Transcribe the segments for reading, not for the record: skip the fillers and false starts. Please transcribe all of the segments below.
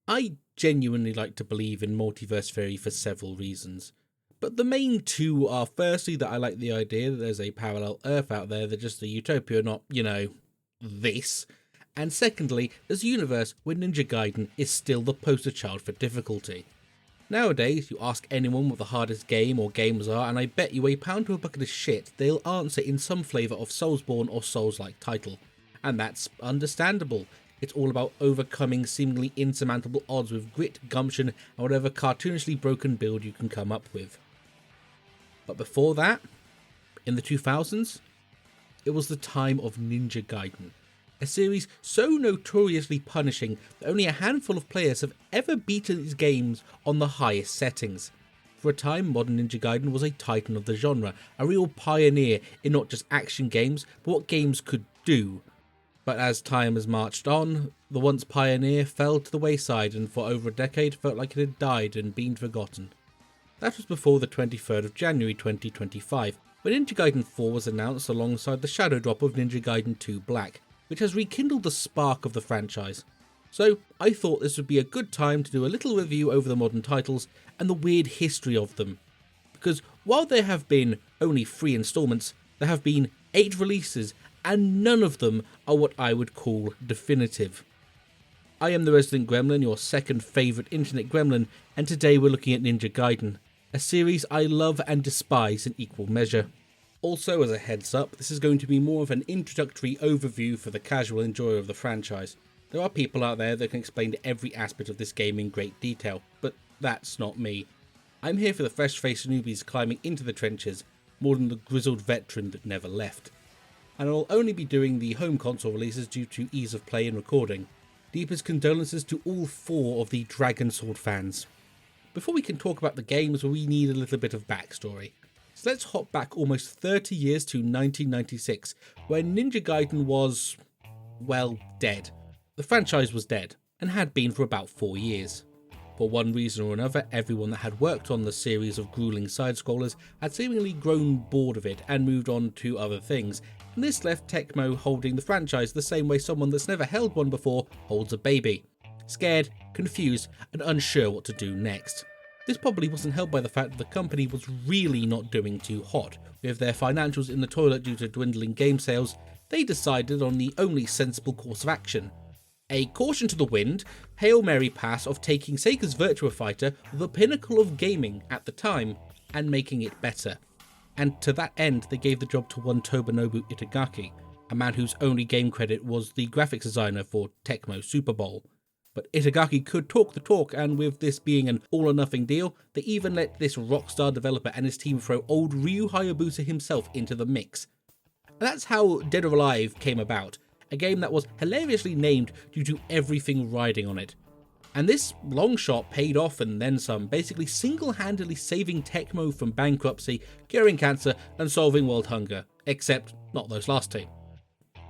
I genuinely like to believe in multiverse theory for several reasons. But the main two are firstly that I like the idea that there's a parallel Earth out there that's just a utopia, not, this. And secondly, there's a universe where Ninja Gaiden is still the poster child for difficulty. Nowadays, you ask anyone what the hardest game or games are, and I bet you a pound to a bucket of shit, they'll answer in some flavour of Soulsborne or Souls-like title. And that's understandable. It's all about overcoming seemingly insurmountable odds with grit, gumption, and whatever cartoonishly broken build you can come up with. But before that, in the 2000s, it was the time of Ninja Gaiden, a series so notoriously punishing that only a handful of players have ever beaten its games on the highest settings. For a time, modern Ninja Gaiden was a titan of the genre, a real pioneer in not just action games, but what games could do. But as time has marched on, the once pioneer fell to the wayside and for over a decade felt like it had died and been forgotten. That was before the 23rd of January 2025, when Ninja Gaiden 4 was announced alongside the shadow drop of Ninja Gaiden 2 Black, which has rekindled the spark of the franchise. So I thought this would be a good time to do a little review over the modern titles and the weird history of them. Because while there have been only 3 installments, there have been 8 releases, and none of them are what I would call definitive. I am the Resident Gremlin, your second favourite internet gremlin, and today we're looking at Ninja Gaiden, a series I love and despise in equal measure. Also, as a heads up, this is going to be more of an introductory overview for the casual enjoyer of the franchise. There are people out there that can explain every aspect of this game in great detail, but that's not me. I'm here for the fresh-faced newbies climbing into the trenches, more than the grizzled veteran that never left. And I'll only be doing the home console releases due to ease of play and recording. Deepest condolences to all 4 of the Dragon Sword fans. Before we can talk about the games, we need a little bit of backstory. So let's hop back almost 30 years to 1996, when Ninja Gaiden was, well, dead. The franchise was dead, and had been for about 4 years. For one reason or another, everyone that had worked on the series of grueling side-scrollers had seemingly grown bored of it and moved on to other things, and this left Tecmo holding the franchise the same way someone that's never held one before holds a baby. Scared, confused, and unsure what to do next. This probably wasn't helped by the fact that the company was really not doing too hot. With their financials in the toilet due to dwindling game sales, they decided on the only sensible course of action. A caution to the wind, Hail Mary pass of taking Sega's Virtua Fighter, the pinnacle of gaming at the time, and making it better. And to that end, they gave the job to one Tomonobu Itagaki, a man whose only game credit was the graphics designer for Tecmo Super Bowl. But Itagaki could talk the talk, and with this being an all-or-nothing deal, they even let this rockstar developer and his team throw old Ryu Hayabusa himself into the mix. And that's how Dead or Alive came about, a game that was hilariously named due to everything riding on it. And this long shot paid off and then some, basically single-handedly saving Tecmo from bankruptcy, curing cancer, and solving world hunger. Except not those last 2.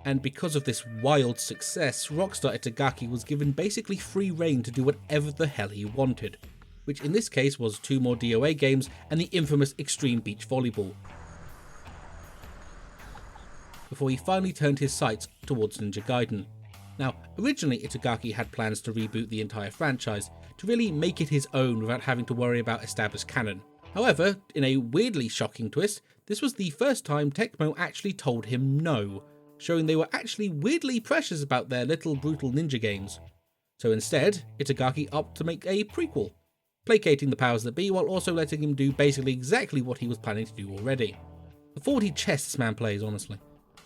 And because of this wild success, Rockstar Itagaki was given basically free rein to do whatever the hell he wanted, which in this case was 2 more DOA games and the infamous Extreme Beach Volleyball, before he finally turned his sights towards Ninja Gaiden. Now, originally Itagaki had plans to reboot the entire franchise, to really make it his own without having to worry about established canon. However, in a weirdly shocking twist, this was the first time Tecmo actually told him no, showing they were actually weirdly precious about their little brutal ninja games. So instead, Itagaki opted to make a prequel, placating the powers that be while also letting him do basically exactly what he was planning to do already. The 40 chess this man plays, honestly.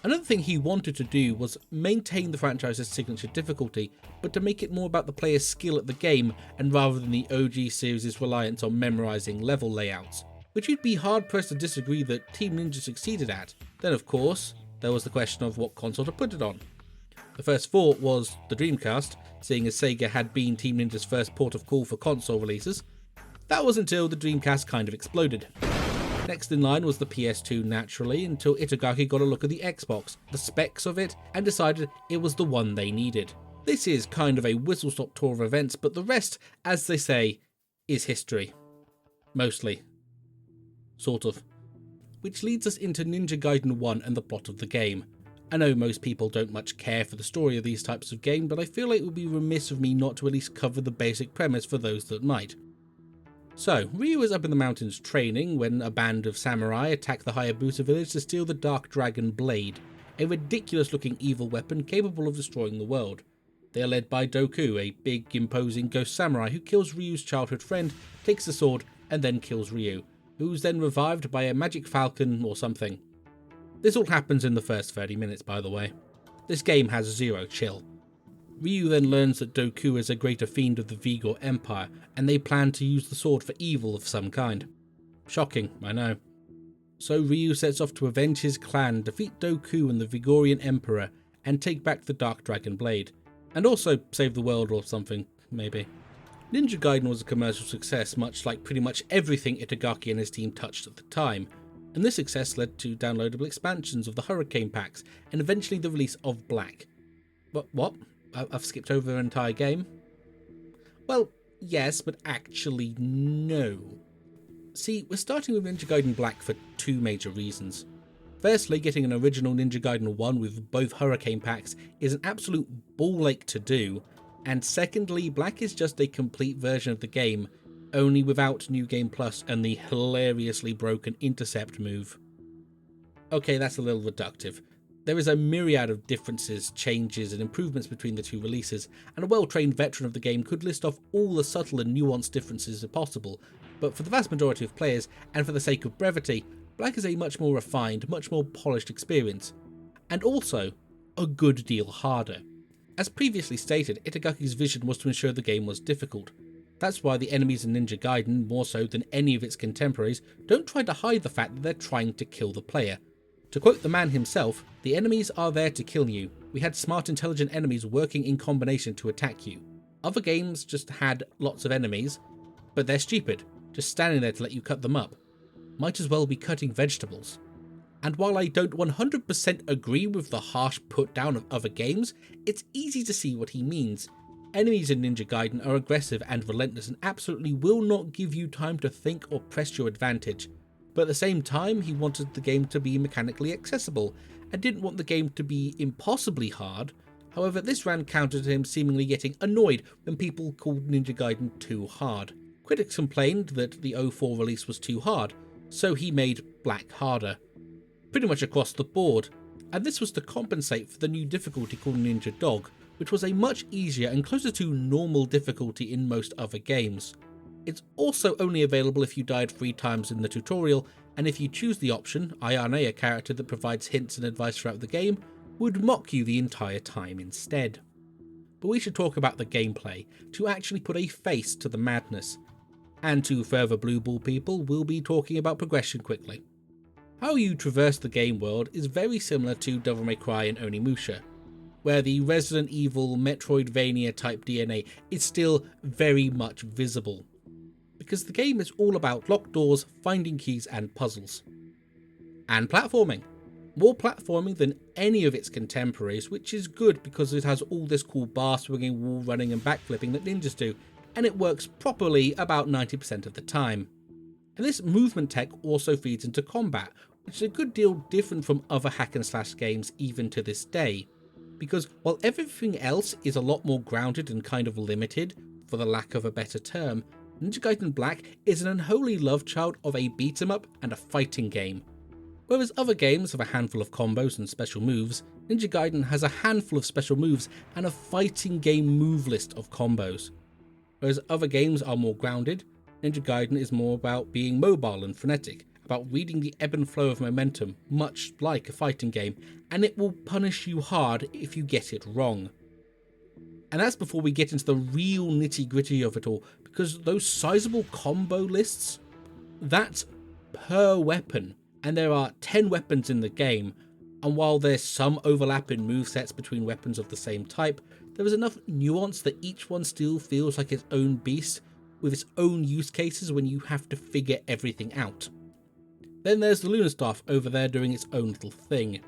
Another thing he wanted to do was maintain the franchise's signature difficulty, but to make it more about the player's skill at the game and rather than the OG series' reliance on memorising level layouts, which you'd be hard pressed to disagree that Team Ninja succeeded at. Then of course, there was the question of what console to put it on. The first thought was the Dreamcast, seeing as Sega had been Team Ninja's first port of call for console releases. That was until the Dreamcast kind of exploded. Next in line was the PS2 naturally, until Itagaki got a look at the Xbox, the specs of it, and decided it was the one they needed. This is kind of a whistle-stop tour of events, but the rest, as they say, is history. Mostly. Sort of. Which leads us into Ninja Gaiden 1 and the plot of the game. I know most people don't much care for the story of these types of games, but I feel like it would be remiss of me not to at least cover the basic premise for those that might. So, Ryu is up in the mountains training when a band of samurai attack the Hayabusa village to steal the Dark Dragon Blade, a ridiculous looking evil weapon capable of destroying the world. They are led by Doku, a big imposing ghost samurai who kills Ryu's childhood friend, takes the sword, and then kills Ryu, who's then revived by a magic falcon or something. This all happens in the first 30 minutes, by the way. This game has zero chill. Ryu then learns that Doku is a greater fiend of the Vigor Empire, and they plan to use the sword for evil of some kind. Shocking, I know. So Ryu sets off to avenge his clan, defeat Doku and the Vigorian Emperor, and take back the Dark Dragon Blade. And also save the world or something, maybe. Ninja Gaiden was a commercial success, much like pretty much everything Itagaki and his team touched at the time, and this success led to downloadable expansions of the Hurricane packs, and eventually the release of Black. But what? I've skipped over an entire game? Well, yes, but actually no. See, we're starting with Ninja Gaiden Black for two major reasons. Firstly, getting an original Ninja Gaiden 1 with both Hurricane packs is an absolute ball ache to do, and secondly, Black is just a complete version of the game, only without New Game Plus and the hilariously broken intercept move. Okay, that's a little reductive. There is a myriad of differences, changes and improvements between the two releases, and a well-trained veteran of the game could list off all the subtle and nuanced differences possible, but for the vast majority of players, and for the sake of brevity, Black is a much more refined, much more polished experience, and also a good deal harder. As previously stated, Itagaki's vision was to ensure the game was difficult. That's why the enemies in Ninja Gaiden, more so than any of its contemporaries, don't try to hide the fact that they're trying to kill the player. To quote the man himself, "The enemies are there to kill you. We had smart, intelligent enemies working in combination to attack you." Other games just had lots of enemies, but they're stupid, just standing there to let you cut them up. Might as well be cutting vegetables. And while I don't 100% agree with the harsh put down of other games, it's easy to see what he means. Enemies in Ninja Gaiden are aggressive and relentless and absolutely will not give you time to think or press your advantage. But at the same time, he wanted the game to be mechanically accessible, and didn't want the game to be impossibly hard. However, this ran counter to him seemingly getting annoyed when people called Ninja Gaiden too hard. Critics complained that the 04 release was too hard, so he made Black harder. Pretty much across the board, and this was to compensate for the new difficulty called Ninja Dog, which was a much easier and closer to normal difficulty in most other games. It's also only available if you died 3 times in the tutorial, and if you choose the option, Ayane, a character that provides hints and advice throughout the game, would mock you the entire time instead. But we should talk about the gameplay, to actually put a face to the madness. And to further blue ball people, we'll be talking about progression quickly. How you traverse the game world is very similar to Devil May Cry and Onimusha, where the Resident Evil Metroidvania type DNA is still very much visible, because the game is all about locked doors, finding keys and puzzles. And platforming. More platforming than any of its contemporaries, which is good because it has all this cool bar swinging, wall running and backflipping that ninjas do, and it works properly about 90% of the time. And this movement tech also feeds into combat, which is a good deal different from other hack and slash games even to this day. Because while everything else is a lot more grounded and kind of limited, for the lack of a better term, Ninja Gaiden Black is an unholy love child of a beat 'em up and a fighting game. Whereas other games have a handful of combos and special moves, Ninja Gaiden has a handful of special moves and a fighting game move list of combos. Whereas other games are more grounded, Ninja Gaiden is more about being mobile and frenetic, about reading the ebb and flow of momentum, much like a fighting game, and it will punish you hard if you get it wrong. And that's before we get into the real nitty gritty of it all, because those sizable combo lists, that's per weapon, and there are 10 weapons in the game, and while there's some overlap in movesets between weapons of the same type, there is enough nuance that each one still feels like its own beast, with its own use cases when you have to figure everything out. Then there's the Lunar Staff over there doing its own little thing.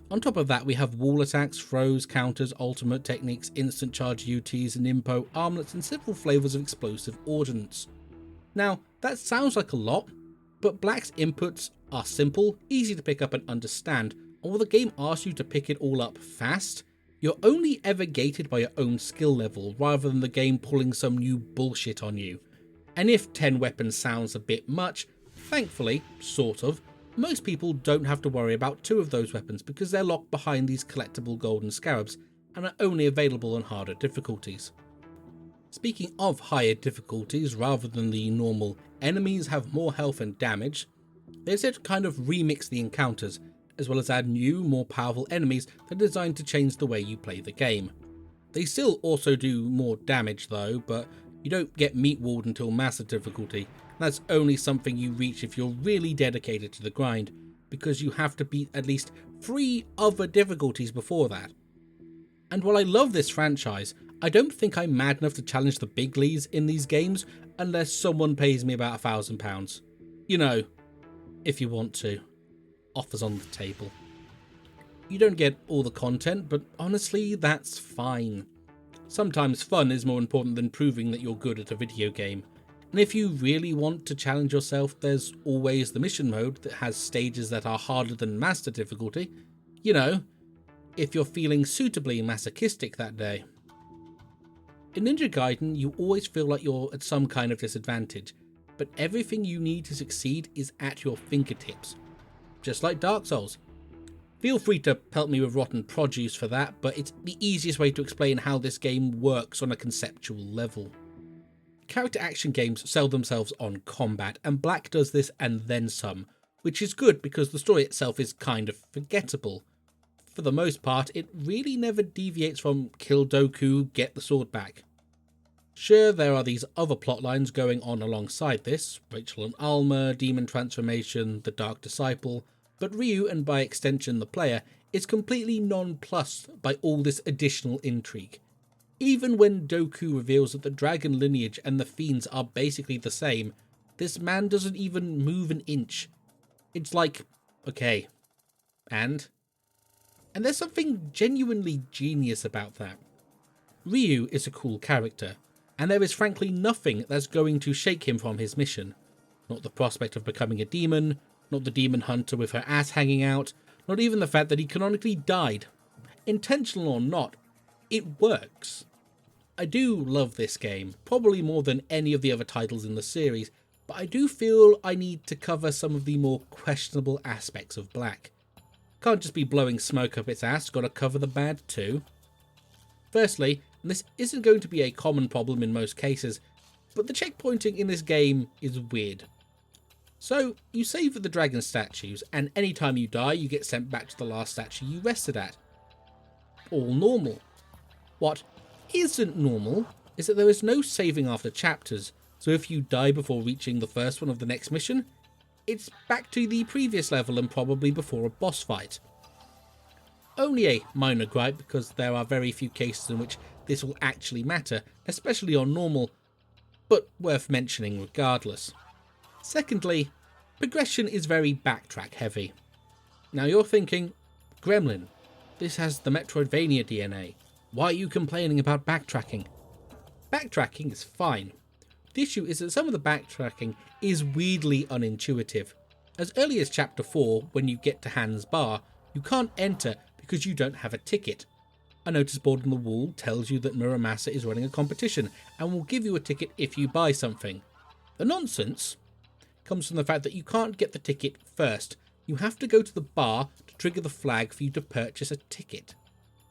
On top of that, we have wall attacks, throws, counters, ultimate techniques, instant charge UTs, Nimpo, armlets, and several flavours of explosive ordnance. Now, that sounds like a lot, but Black's inputs are simple, easy to pick up and understand, and while the game asks you to pick it all up fast, you're only ever gated by your own skill level rather than the game pulling some new bullshit on you. And if 10 weapons sounds a bit much, thankfully, sort of, most people don't have to worry about 2 of those weapons because they're locked behind these collectible golden scarabs and are only available on harder difficulties. Speaking of higher difficulties rather than the normal enemies have more health and damage, they said to kind of remix the encounters, as well as add new, more powerful enemies that are designed to change the way you play the game. They still also do more damage though, but you don't get meat walled until master difficulty. That's only something you reach if you're really dedicated to the grind, because you have to beat at least 3 other difficulties before that. And while I love this franchise, I don't think I'm mad enough to challenge the big leagues in these games unless someone pays me about £1,000. You know, if you want to. Offers on the table. You don't get all the content, but honestly, that's fine. Sometimes fun is more important than proving that you're good at a video game. And if you really want to challenge yourself, there's always the mission mode that has stages that are harder than master difficulty. You know, if you're feeling suitably masochistic that day. In Ninja Gaiden, you always feel like you're at some kind of disadvantage, but everything you need to succeed is at your fingertips. Just like Dark Souls. Feel free to pelt me with rotten produce for that, but it's the easiest way to explain how this game works on a conceptual level. Character action games sell themselves on combat, and Black does this and then some, which is good because the story itself is kind of forgettable. For the most part, it really never deviates from kill Doku, get the sword back. Sure, there are these other plotlines going on alongside this, Rachel and Alma, Demon Transformation, the Dark Disciple, but Ryu, and by extension the player, is completely nonplussed by all this additional intrigue. Even when Doku reveals that the dragon lineage and the fiends are basically the same, this man doesn't even move an inch. It's like, okay, and there's something genuinely genius about that. Ryu is a cool character, and there is frankly nothing that's going to shake him from his mission. Not the prospect of becoming a demon, not the demon hunter with her ass hanging out, not even the fact that he canonically died. Intentional or not, it works. I do love this game, probably more than any of the other titles in the series, but I do feel I need to cover some of the more questionable aspects of Black. Can't just be blowing smoke up its ass, gotta cover the bad too. Firstly, and this isn't going to be a common problem in most cases, but the checkpointing in this game is weird. So, you save at the dragon statues, and anytime you die, you get sent back to the last statue you rested at. All normal. What isn't normal is that there is no saving after chapters, so if you die before reaching the first one of the next mission, it's back to the previous level and probably before a boss fight. Only a minor gripe because there are very few cases in which this will actually matter, especially on normal, but worth mentioning regardless. Secondly, progression is very backtrack heavy. Now you're thinking, Gremlin, this has the Metroidvania DNA. Why are you complaining about backtracking? Backtracking is fine. The issue is that some of the backtracking is weirdly unintuitive. As early as chapter 4, when you get to Han's bar, you can't enter because you don't have a ticket. A notice board on the wall tells you that Muramasa is running a competition and will give you a ticket if you buy something. The nonsense comes from the fact that you can't get the ticket first. You have to go to the bar to trigger the flag for you to purchase a ticket.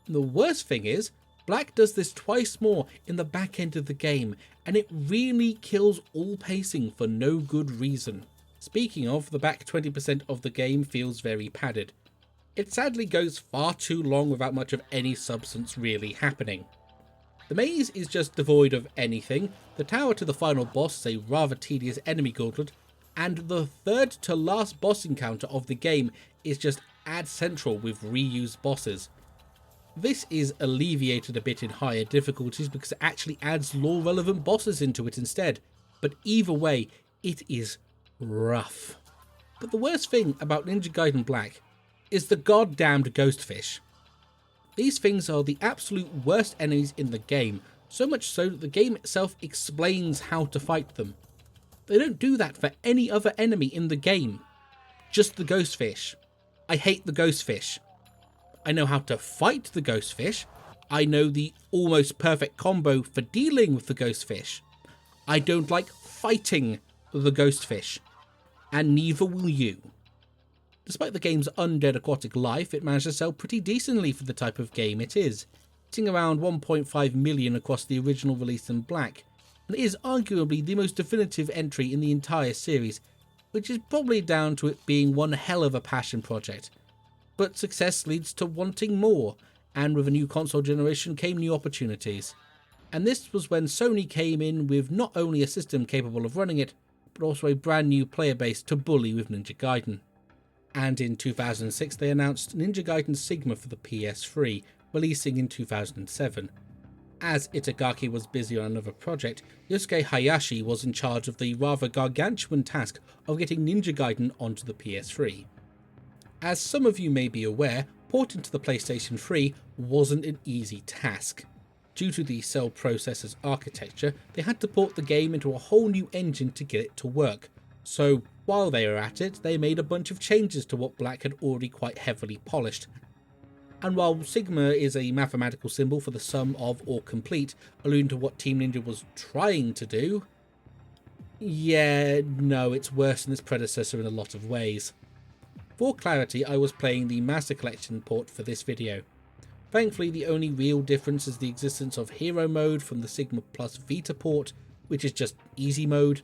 And the worst thing is, Black does this twice more in the back end of the game, and it really kills all pacing for no good reason. Speaking of, the back 20% of the game feels very padded. It sadly goes far too long without much of any substance really happening. The maze is just devoid of anything, the tower to the final boss is a rather tedious enemy gauntlet, and the third to last boss encounter of the game is just ad central with reused bosses. This is alleviated a bit in higher difficulties because it actually adds lore relevant bosses into it instead, but either way, it is rough. But the worst thing about Ninja Gaiden Black is the goddamned ghostfish. These things are the absolute worst enemies in the game, so much so that the game itself explains how to fight them. They don't do that for any other enemy in the game, just the ghostfish. I hate the ghost fish. I know how to fight the ghost fish. I know the almost perfect combo for dealing with the ghost fish. I don't like fighting the ghost fish, and neither will you. Despite the game's undead aquatic life, it managed to sell pretty decently for the type of game it is, hitting around 1.5 million across the original release in black, and is arguably the most definitive entry in the entire series, which is probably down to it being one hell of a passion project. But success leads to wanting more, and with a new console generation came new opportunities. And this was when Sony came in with not only a system capable of running it, but also a brand new player base to bully with Ninja Gaiden. And in 2006 they announced Ninja Gaiden Sigma for the PS3, releasing in 2007. As Itagaki was busy on another project, Yosuke Hayashi was in charge of the rather gargantuan task of getting Ninja Gaiden onto the PS3. As some of you may be aware, porting to the PlayStation 3 wasn't an easy task. Due to the cell processor's architecture, they had to port the game into a whole new engine to get it to work. So while they were at it, they made a bunch of changes to what Black had already quite heavily polished. And while Sigma is a mathematical symbol for the sum of or complete, alluding to what Team Ninja was trying to do, yeah, no, it's worse than its predecessor in a lot of ways. For clarity, I was playing the Master Collection port for this video. Thankfully, the only real difference is the existence of Hero Mode from the Sigma Plus Vita port, which is just Easy Mode,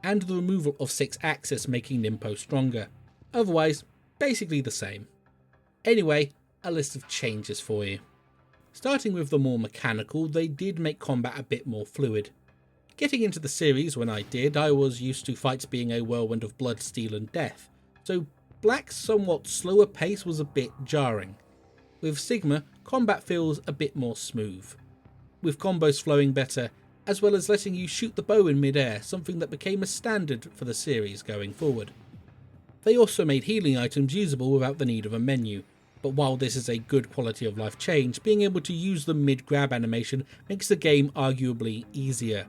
and the removal of 6-axis making Nimpo stronger. Otherwise, basically the same. Anyway, a list of changes for you. Starting with the more mechanical, they did make combat a bit more fluid. Getting into the series when I did, I was used to fights being a whirlwind of blood, steel and death, so Black's somewhat slower pace was a bit jarring. With Sigma, combat feels a bit more smooth, with combos flowing better, as well as letting you shoot the bow in mid-air, something that became a standard for the series going forward. They also made healing items usable without the need of a menu, but while this is a good quality of life change, being able to use the mid-grab animation makes the game arguably easier.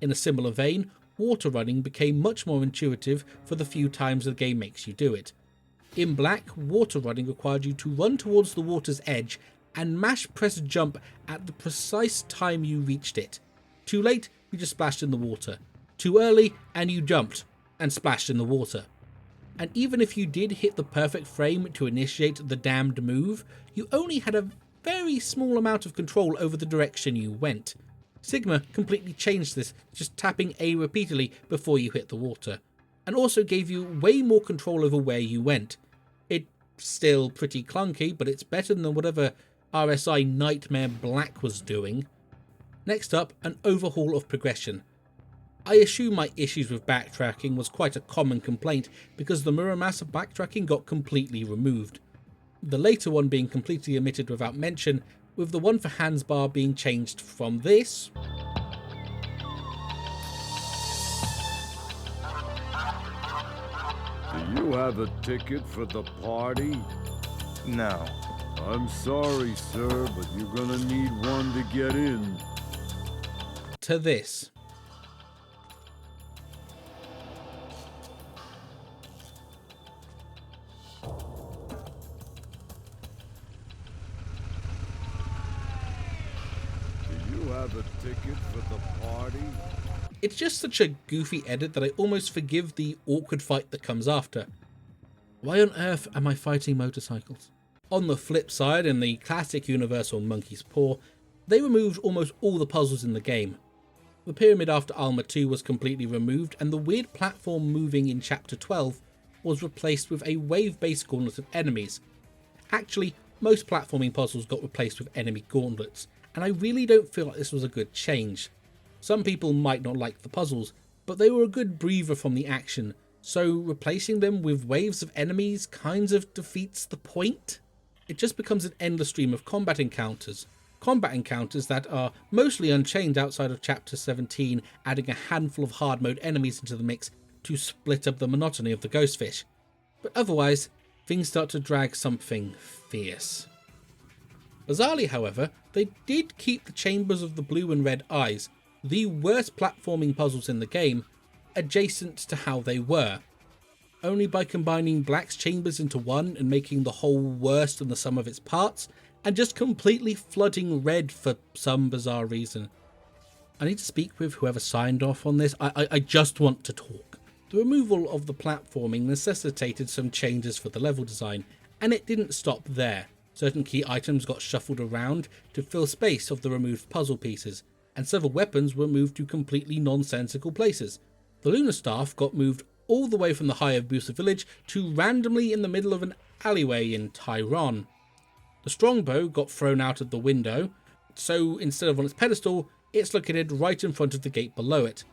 In a similar vein, water running became much more intuitive for the few times the game makes you do it. In Black, water running required you to run towards the water's edge and mash press jump at the precise time you reached it. Too late, you just splashed in the water. Too early, and you jumped and splashed in the water. And even if you did hit the perfect frame to initiate the damned move, you only had a very small amount of control over the direction you went. Sigma completely changed this, just tapping A repeatedly before you hit the water, and also gave you way more control over where you went. It's still pretty clunky, but it's better than whatever RSI Nightmare Black was doing. Next up, an overhaul of progression. I assume my issues with backtracking was quite a common complaint because the Muramasa backtracking got completely removed. The later one being completely omitted without mention, with the one for Hansbar being changed from this Do you have a ticket for the party? No. I'm sorry, sir, but you're gonna need one to get in. to this. Do you have a ticket for the party? It's just such a goofy edit that I almost forgive the awkward fight that comes after. Why on earth am I fighting motorcycles? On the flip side, in the classic Universal Monkey's Paw, they removed almost all the puzzles in the game. The pyramid after Alma 2 was completely removed, and the weird platform moving in Chapter 12 was replaced with a wave-based gauntlet of enemies. Actually, most platforming puzzles got replaced with enemy gauntlets, and I really don't feel like this was a good change. Some people might not like the puzzles, but they were a good breather from the action, so replacing them with waves of enemies kind of defeats the point. It just becomes an endless stream of combat encounters that are mostly unchanged outside of Chapter 17, adding a handful of hard mode enemies into the mix to split up the monotony of the Ghostfish. But otherwise, things start to drag something fierce. Bizarrely, however, they did keep the Chambers of the Blue and Red Eyes, the worst platforming puzzles in the game, adjacent to how they were. only by combining Black's chambers into one and making the whole worse than the sum of its parts, and just completely flooding red for some bizarre reason. I need to speak with whoever signed off on this. I just want to talk. The removal of the platforming necessitated some changes for the level design, and it didn't stop there. Certain key items got shuffled around to fill space of the removed puzzle pieces, and several weapons were moved to completely nonsensical places. The Lunar Staff got moved all the way from the Hayabusa village to randomly in the middle of an alleyway in Tyrone. The Strongbow got thrown out of the window, so instead of on its pedestal, it's located right in front of the gate below it.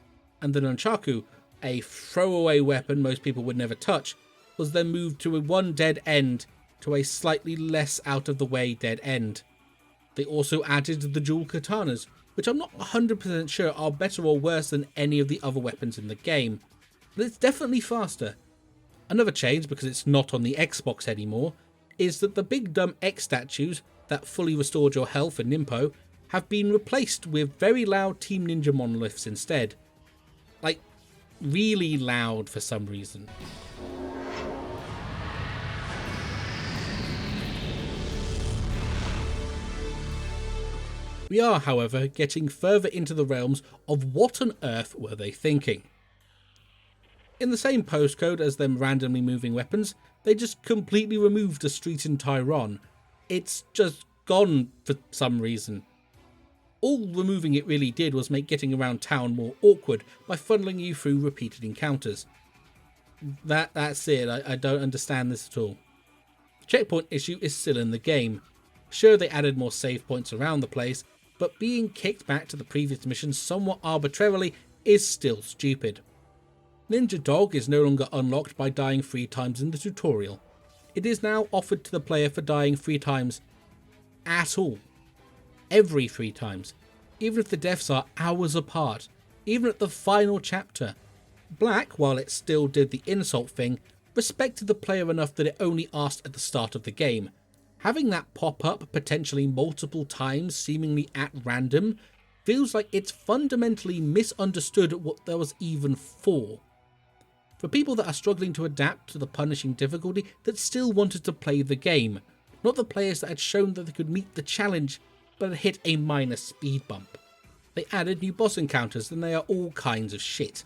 And the Nunchaku, a throwaway weapon most people would never touch, was then moved to one dead end to a slightly less out of the way dead end. They also added the dual katanas, which I'm not 100% sure are better or worse than any of the other weapons in the game, but it's definitely faster. Another change, because it's not on the Xbox anymore, is that the big dumb X statues that fully restored your health in Nimpo have been replaced with very loud Team Ninja monoliths instead. Like, really loud for some reason. We are, however, getting further into the realms of what on earth were they thinking. In the same postcode as them randomly moving weapons, they just completely removed a street in Tyrone. It's just gone for some reason. All removing it really did was make getting around town more awkward by funneling you through repeated encounters. That's it, I don't understand this at all. The checkpoint issue is still in the game. Sure, they added more save points around the place, but being kicked back to the previous mission somewhat arbitrarily is still stupid. Ninja Dog is no longer unlocked by dying 3 times in the tutorial. It is now offered to the player for dying 3 times at all. Every 3 times. Even if the deaths are hours apart. Even at the final chapter. Black, while it still did the insult thing, respected the player enough that it only asked at the start of the game. Having that pop up potentially multiple times, seemingly at random, feels like it's fundamentally misunderstood what there was even for. For people that are struggling to adapt to the punishing difficulty that still wanted to play the game, not the players that had shown that they could meet the challenge but had hit a minor speed bump. They added new boss encounters and they are all kinds of shit.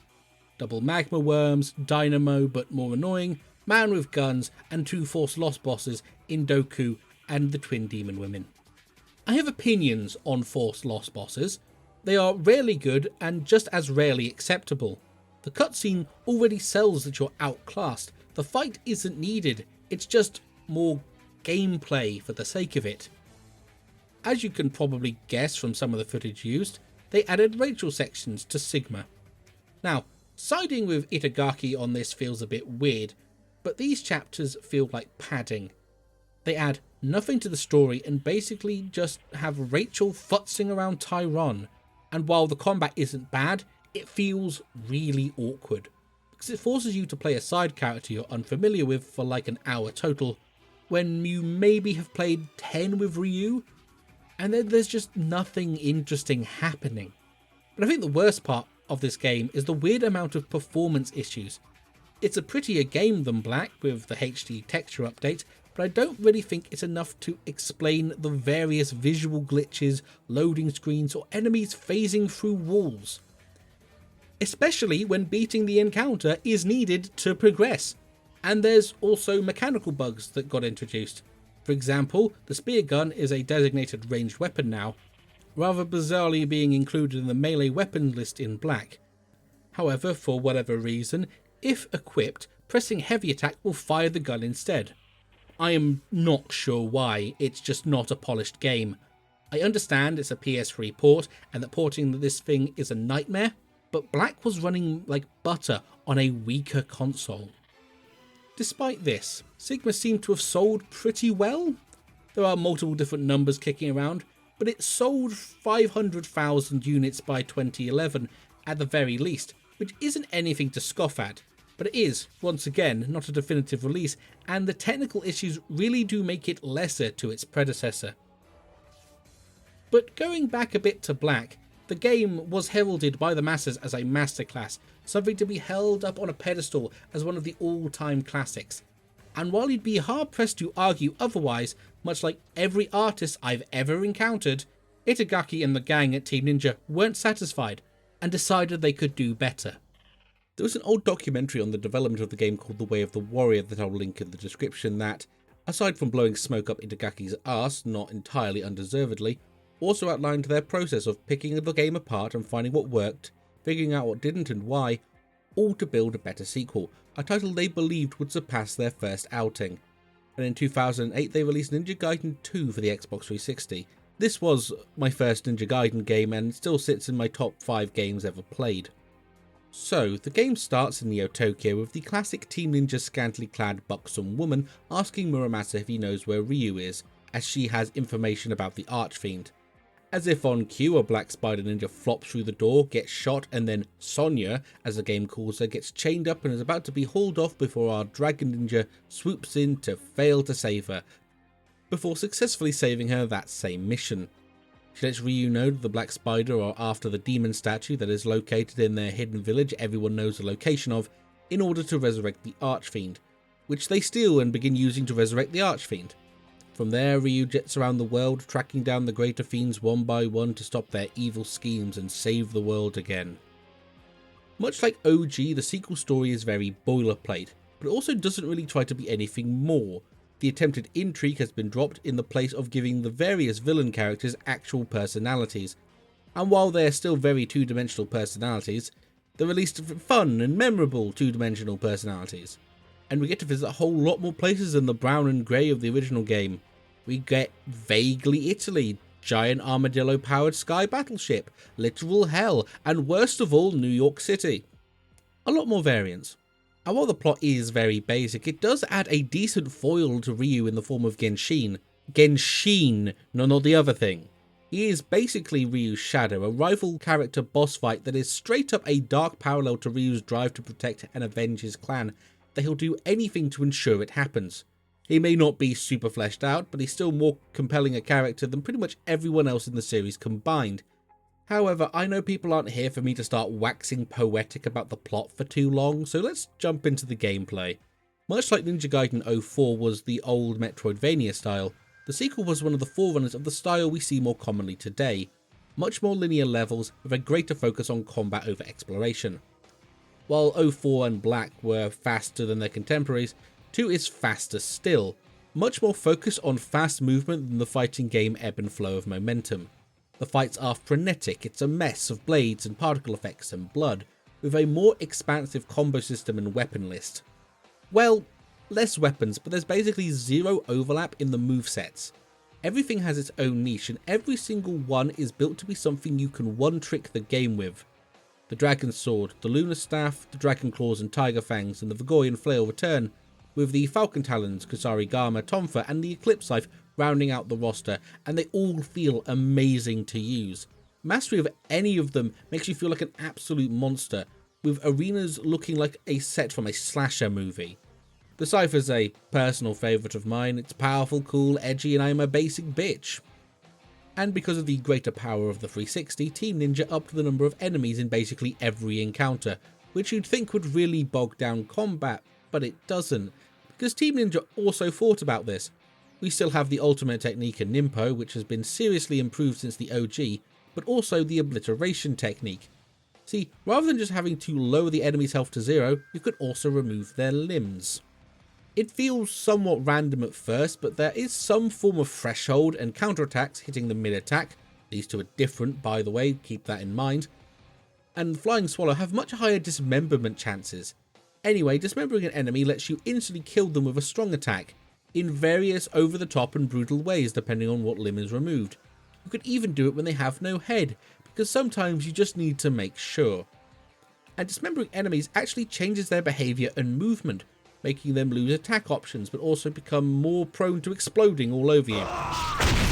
Double magma worms, dynamo but more annoying, man with guns, and 2 Force Lost bosses in Doku and the Twin Demon Women. I have opinions on Force Lost bosses. They are rarely good and just as rarely acceptable. The cutscene already sells that you're outclassed. The fight isn't needed, it's just more gameplay for the sake of it. As you can probably guess from some of the footage used, they added Rachel sections to Sigma. Now, siding with Itagaki on this feels a bit weird, but these chapters feel like padding. They add nothing to the story and basically just have Rachel futzing around Tyrone, and while the combat isn't bad, it feels really awkward, because it forces you to play a side character you're unfamiliar with for like an hour total, when you maybe have played 10 with Ryu, and then there's just nothing interesting happening. But I think the worst part of this game is the weird amount of performance issues. It's a prettier game than Black with the HD texture update, but I don't really think it's enough to explain the various visual glitches, loading screens, or enemies phasing through walls. Especially when beating the encounter is needed to progress. And there's also mechanical bugs that got introduced. For example, the spear gun is a designated ranged weapon now, rather bizarrely being included in the melee weapon list in Black. However, for whatever reason, if equipped, pressing heavy attack will fire the gun instead. I am not sure why, it's just not a polished game. I understand it's a PS3 port and that porting this thing is a nightmare, but Black was running like butter on a weaker console. Despite this, Sigma seemed to have sold pretty well. There are multiple different numbers kicking around, but it sold 500,000 units by 2011 at the very least, which isn't anything to scoff at, but it is, once again, not a definitive release, and the technical issues really do make it lesser to its predecessor. But going back a bit to Black, The game was heralded by the masses as a masterclass, something to be held up on a pedestal as one of the all-time classics. And while you'd be hard-pressed to argue otherwise, much like every artist I've ever encountered, Itagaki and the gang at Team Ninja weren't satisfied and decided they could do better. There was an old documentary on the development of the game called The Way of the Warrior that I'll link in the description that, aside from blowing smoke up Itagaki's arse, not entirely undeservedly, also outlined their process of picking the game apart and finding what worked, figuring out what didn't and why, all to build a better sequel, a title they believed would surpass their first outing. And in 2008 they released Ninja Gaiden 2 for the Xbox 360. This was my first Ninja Gaiden game and still sits in my top 5 games ever played. So, the game starts in Neo Tokyo with the classic Team Ninja scantily clad buxom woman asking Muramasa if he knows where Ryu is, as she has information about the Archfiend. As if on cue, a black spider ninja flops through the door, gets shot, and then Sonya, as the game calls her, gets chained up and is about to be hauled off before our dragon ninja swoops in to fail to save her, before successfully saving her that same mission. She lets Ryu know that the black spider are after the demon statue that is located in their hidden village everyone knows the location of, in order to resurrect the Archfiend, which they steal and begin using to resurrect the Archfiend. From there, Ryu jets around the world, tracking down the greater fiends one by one to stop their evil schemes and save the world again. Much like OG, the sequel story is very boilerplate, but it also doesn't really try to be anything more. The attempted intrigue has been dropped in the place of giving the various villain characters actual personalities, and while they're still very two-dimensional personalities, they're at least fun and memorable two-dimensional personalities. And we get to visit a whole lot more places than the brown and grey of the original game. We get vaguely Italy, giant armadillo-powered sky battleship, literal hell, and worst of all, New York City. A lot more variants. And while the plot is very basic, it does add a decent foil to Ryu in the form of Genshin. Genshin, no, not the other thing. He is basically Ryu's shadow, a rival character boss fight that is straight up a dark parallel to Ryu's drive to protect and avenge his clan, that he'll do anything to ensure it happens. He may not be super fleshed out, but he's still more compelling a character than pretty much everyone else in the series combined. However, I know people aren't here for me to start waxing poetic about the plot for too long, so let's jump into the gameplay. Much like Ninja Gaiden 04 was the old Metroidvania style, the sequel was one of the forerunners of the style we see more commonly today. Much more linear levels with a greater focus on combat over exploration. While 04 and Black were faster than their contemporaries, 2 is faster still, much more focused on fast movement than the fighting game ebb and flow of momentum. The fights are frenetic, it's a mess of blades and particle effects and blood, with a more expansive combo system and weapon list. Well, less weapons, but there's basically zero overlap in the movesets. Everything has its own niche and every single one is built to be something you can one-trick the game with. The Dragon Sword, the Lunar Staff, the Dragon Claws and Tiger Fangs, and the Vigorian Flail return, with the Falcon Talons, Kusarigama, Tonfa, and the Eclipse Scythe rounding out the roster, and they all feel amazing to use. Mastery of any of them makes you feel like an absolute monster, with arenas looking like a set from a slasher movie. The Scythe is a personal favourite of mine, it's powerful, cool, edgy, and I'm a basic bitch. And because of the greater power of the 360, Team Ninja upped the number of enemies in basically every encounter, which you'd think would really bog down combat, but it doesn't, because Team Ninja also thought about this. We still have the ultimate technique in Nimpo, which has been seriously improved since the OG, but also the obliteration technique. See, rather than just having to lower the enemy's health to 0, you could also remove their limbs. It feels somewhat random at first, but there is some form of threshold and counterattacks hitting the mid-attack. These two are different, by the way, keep that in mind. And Flying Swallow have much higher dismemberment chances. Anyway, dismembering an enemy lets you instantly kill them with a strong attack, in various over-the-top and brutal ways depending on what limb is removed. You could even do it when they have no head, because sometimes you just need to make sure. And dismembering enemies actually changes their behaviour and movement, making them lose attack options but also become more prone to exploding all over you.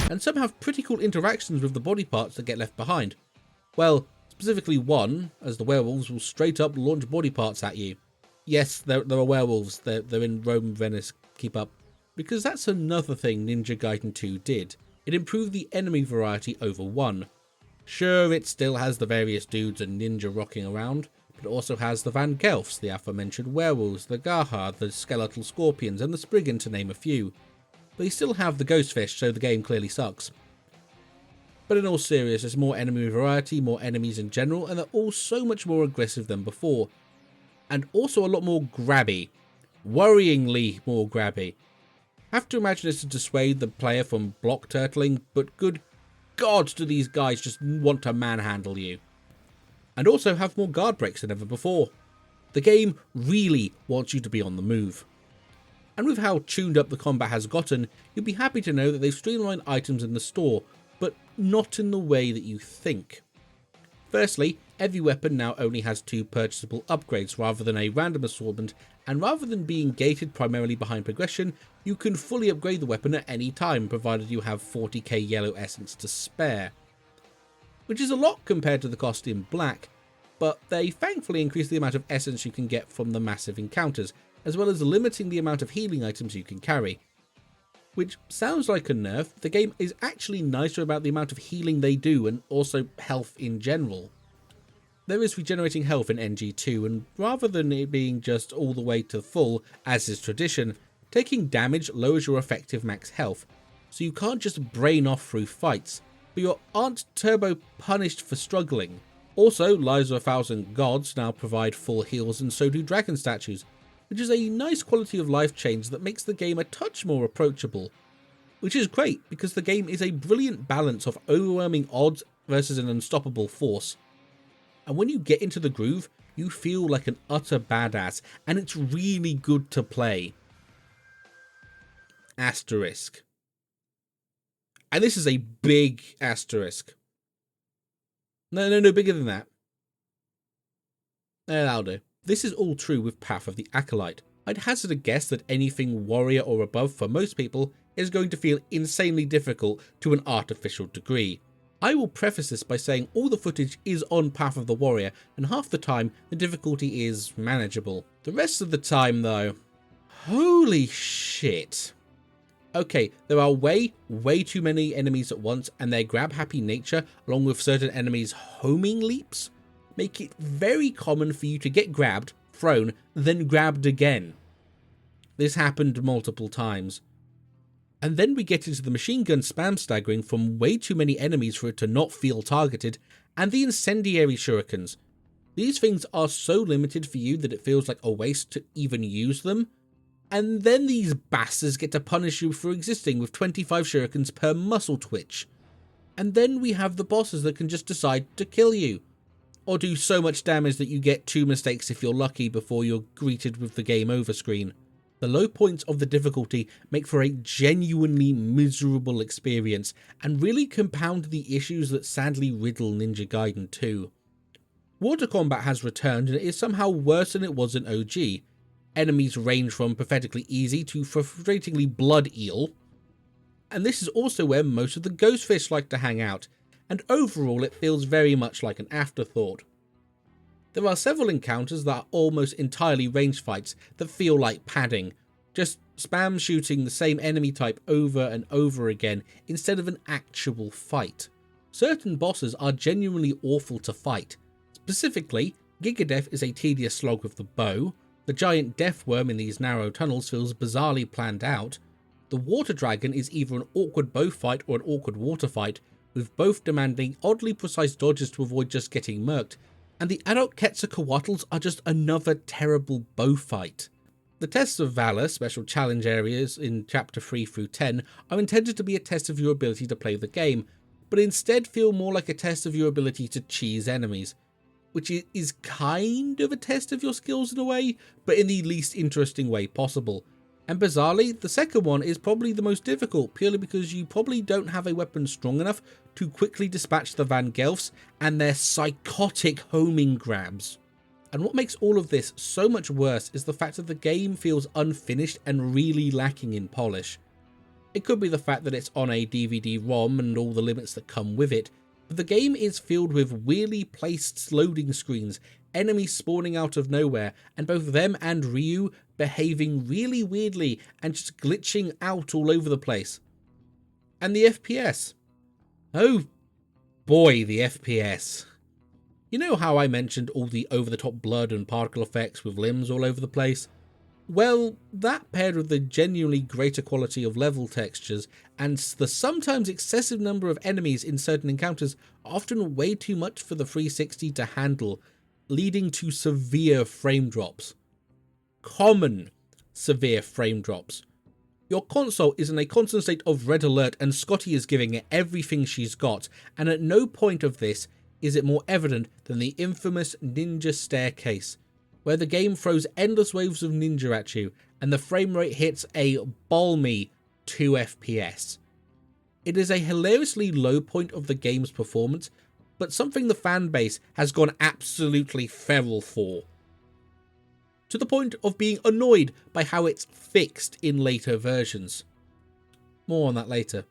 And some have pretty cool interactions with the body parts that get left behind. Well, specifically one, as the werewolves will straight up launch body parts at you. Yes, there are werewolves, they're in Rome and Venice, keep up. Because that's another thing Ninja Gaiden 2 did. It improved the enemy variety over 1. Sure, it still has the various dudes and ninja rocking around, but it also has the Van Gelfs, the aforementioned werewolves, the Gaha, the skeletal scorpions, and the Spriggan, to name a few. But you still have the Ghostfish, so the game clearly sucks. But in all seriousness, there's more enemy variety, more enemies in general, and they're all so much more aggressive than before. And also a lot more grabby. Worryingly more grabby. Have to imagine this to dissuade the player from block turtling, but good God, do these guys just want to manhandle you. And also have more guard breaks than ever before. The game really wants you to be on the move. And with how tuned up the combat has gotten, you'll be happy to know that they've streamlined items in the store, but not in the way that you think. Firstly, every weapon now only has 2 purchasable upgrades rather than a random assortment, and rather than being gated primarily behind progression, you can fully upgrade the weapon at any time provided you have 40k yellow essence to spare. Which is a lot compared to the cost in black, but they thankfully increase the amount of essence you can get from the massive encounters, as well as limiting the amount of healing items you can carry. Which sounds like a nerf, the game is actually nicer about the amount of healing they do and also health in general. There is regenerating health in NG2, and rather than it being just all the way to full, as is tradition, taking damage lowers your effective max health, so you can't just brain off through fights, but you aren't turbo punished for struggling. Also, Lives of a Thousand Gods now provide full heals, and so do dragon statues, which is a nice quality of life change that makes the game a touch more approachable. Which is great, because the game is a brilliant balance of overwhelming odds versus an unstoppable force. And when you get into the groove, you feel like an utter badass, and it's really good to play. Asterisk. And this is a big asterisk. No, bigger than that. That'll do. This is all true with Path of the Acolyte. I'd hazard a guess that anything warrior or above for most people is going to feel insanely difficult to an artificial degree. I will preface this by saying all the footage is on Path of the Warrior, and half the time the difficulty is manageable. The rest of the time though, holy shit. Okay, there are way too many enemies at once, and their grab happy nature, along with certain enemies' homing leaps, make it very common for you to get grabbed, thrown, then grabbed again. This happened multiple times. And then we get into the machine gun spam staggering from way too many enemies for it to not feel targeted, and the incendiary shurikens. These things are so limited for you that it feels like a waste to even use them. And then these bastards get to punish you for existing with 25 shurikens per muscle twitch. And then we have the bosses that can just decide to kill you, or do so much damage that you get 2 mistakes if you're lucky before you're greeted with the game over screen. The low points of the difficulty make for a genuinely miserable experience, and really compound the issues that sadly riddle Ninja Gaiden 2. Water combat has returned, and it is somehow worse than it was in OG. Enemies range from pathetically easy to frustratingly blood eel, and this is also where most of the Ghostfish like to hang out, and overall it feels very much like an afterthought. There are several encounters that are almost entirely range fights that feel like padding, just spam shooting the same enemy type over and over again instead of an actual fight. Certain bosses are genuinely awful to fight. Specifically, Gigadeath is a tedious slog with the bow, the giant death worm in these narrow tunnels feels bizarrely planned out, the water dragon is either an awkward bow fight or an awkward water fight, with both demanding oddly precise dodges to avoid just getting murked, and the adult Quetzalcoatl's are just another terrible bow fight. The tests of Valor, special challenge areas in Chapter 3 through 10, are intended to be a test of your ability to play the game, but instead feel more like a test of your ability to cheese enemies, which is kind of a test of your skills in a way, but in the least interesting way possible. And bizarrely, the second one is probably the most difficult, purely because you probably don't have a weapon strong enough to quickly dispatch the Van Gelfs and their psychotic homing grabs. And what makes all of this so much worse is the fact that the game feels unfinished and really lacking in polish. It could be the fact that it's on a DVD-ROM and all the limits that come with it, but the game is filled with weirdly placed loading screens, enemies spawning out of nowhere, and both them and Ryu behaving really weirdly and just glitching out all over the place. And the FPS. Oh, boy, the FPS. You know how I mentioned all the over-the-top blood and particle effects with limbs all over the place? Well, that paired with the genuinely greater quality of level textures and the sometimes excessive number of enemies in certain encounters are often way too much for the 360 to handle, leading to severe frame drops. Common severe frame drops. Your console is in a constant state of red alert and Scotty is giving it everything she's got, and at no point of this is it more evident than the infamous ninja staircase, where the game throws endless waves of ninja at you and the frame rate hits a balmy 2 FPS. It is a hilariously low point of the game's performance, but something the fan base has gone absolutely feral for, to the point of being annoyed by how it's fixed in later versions. More on that later.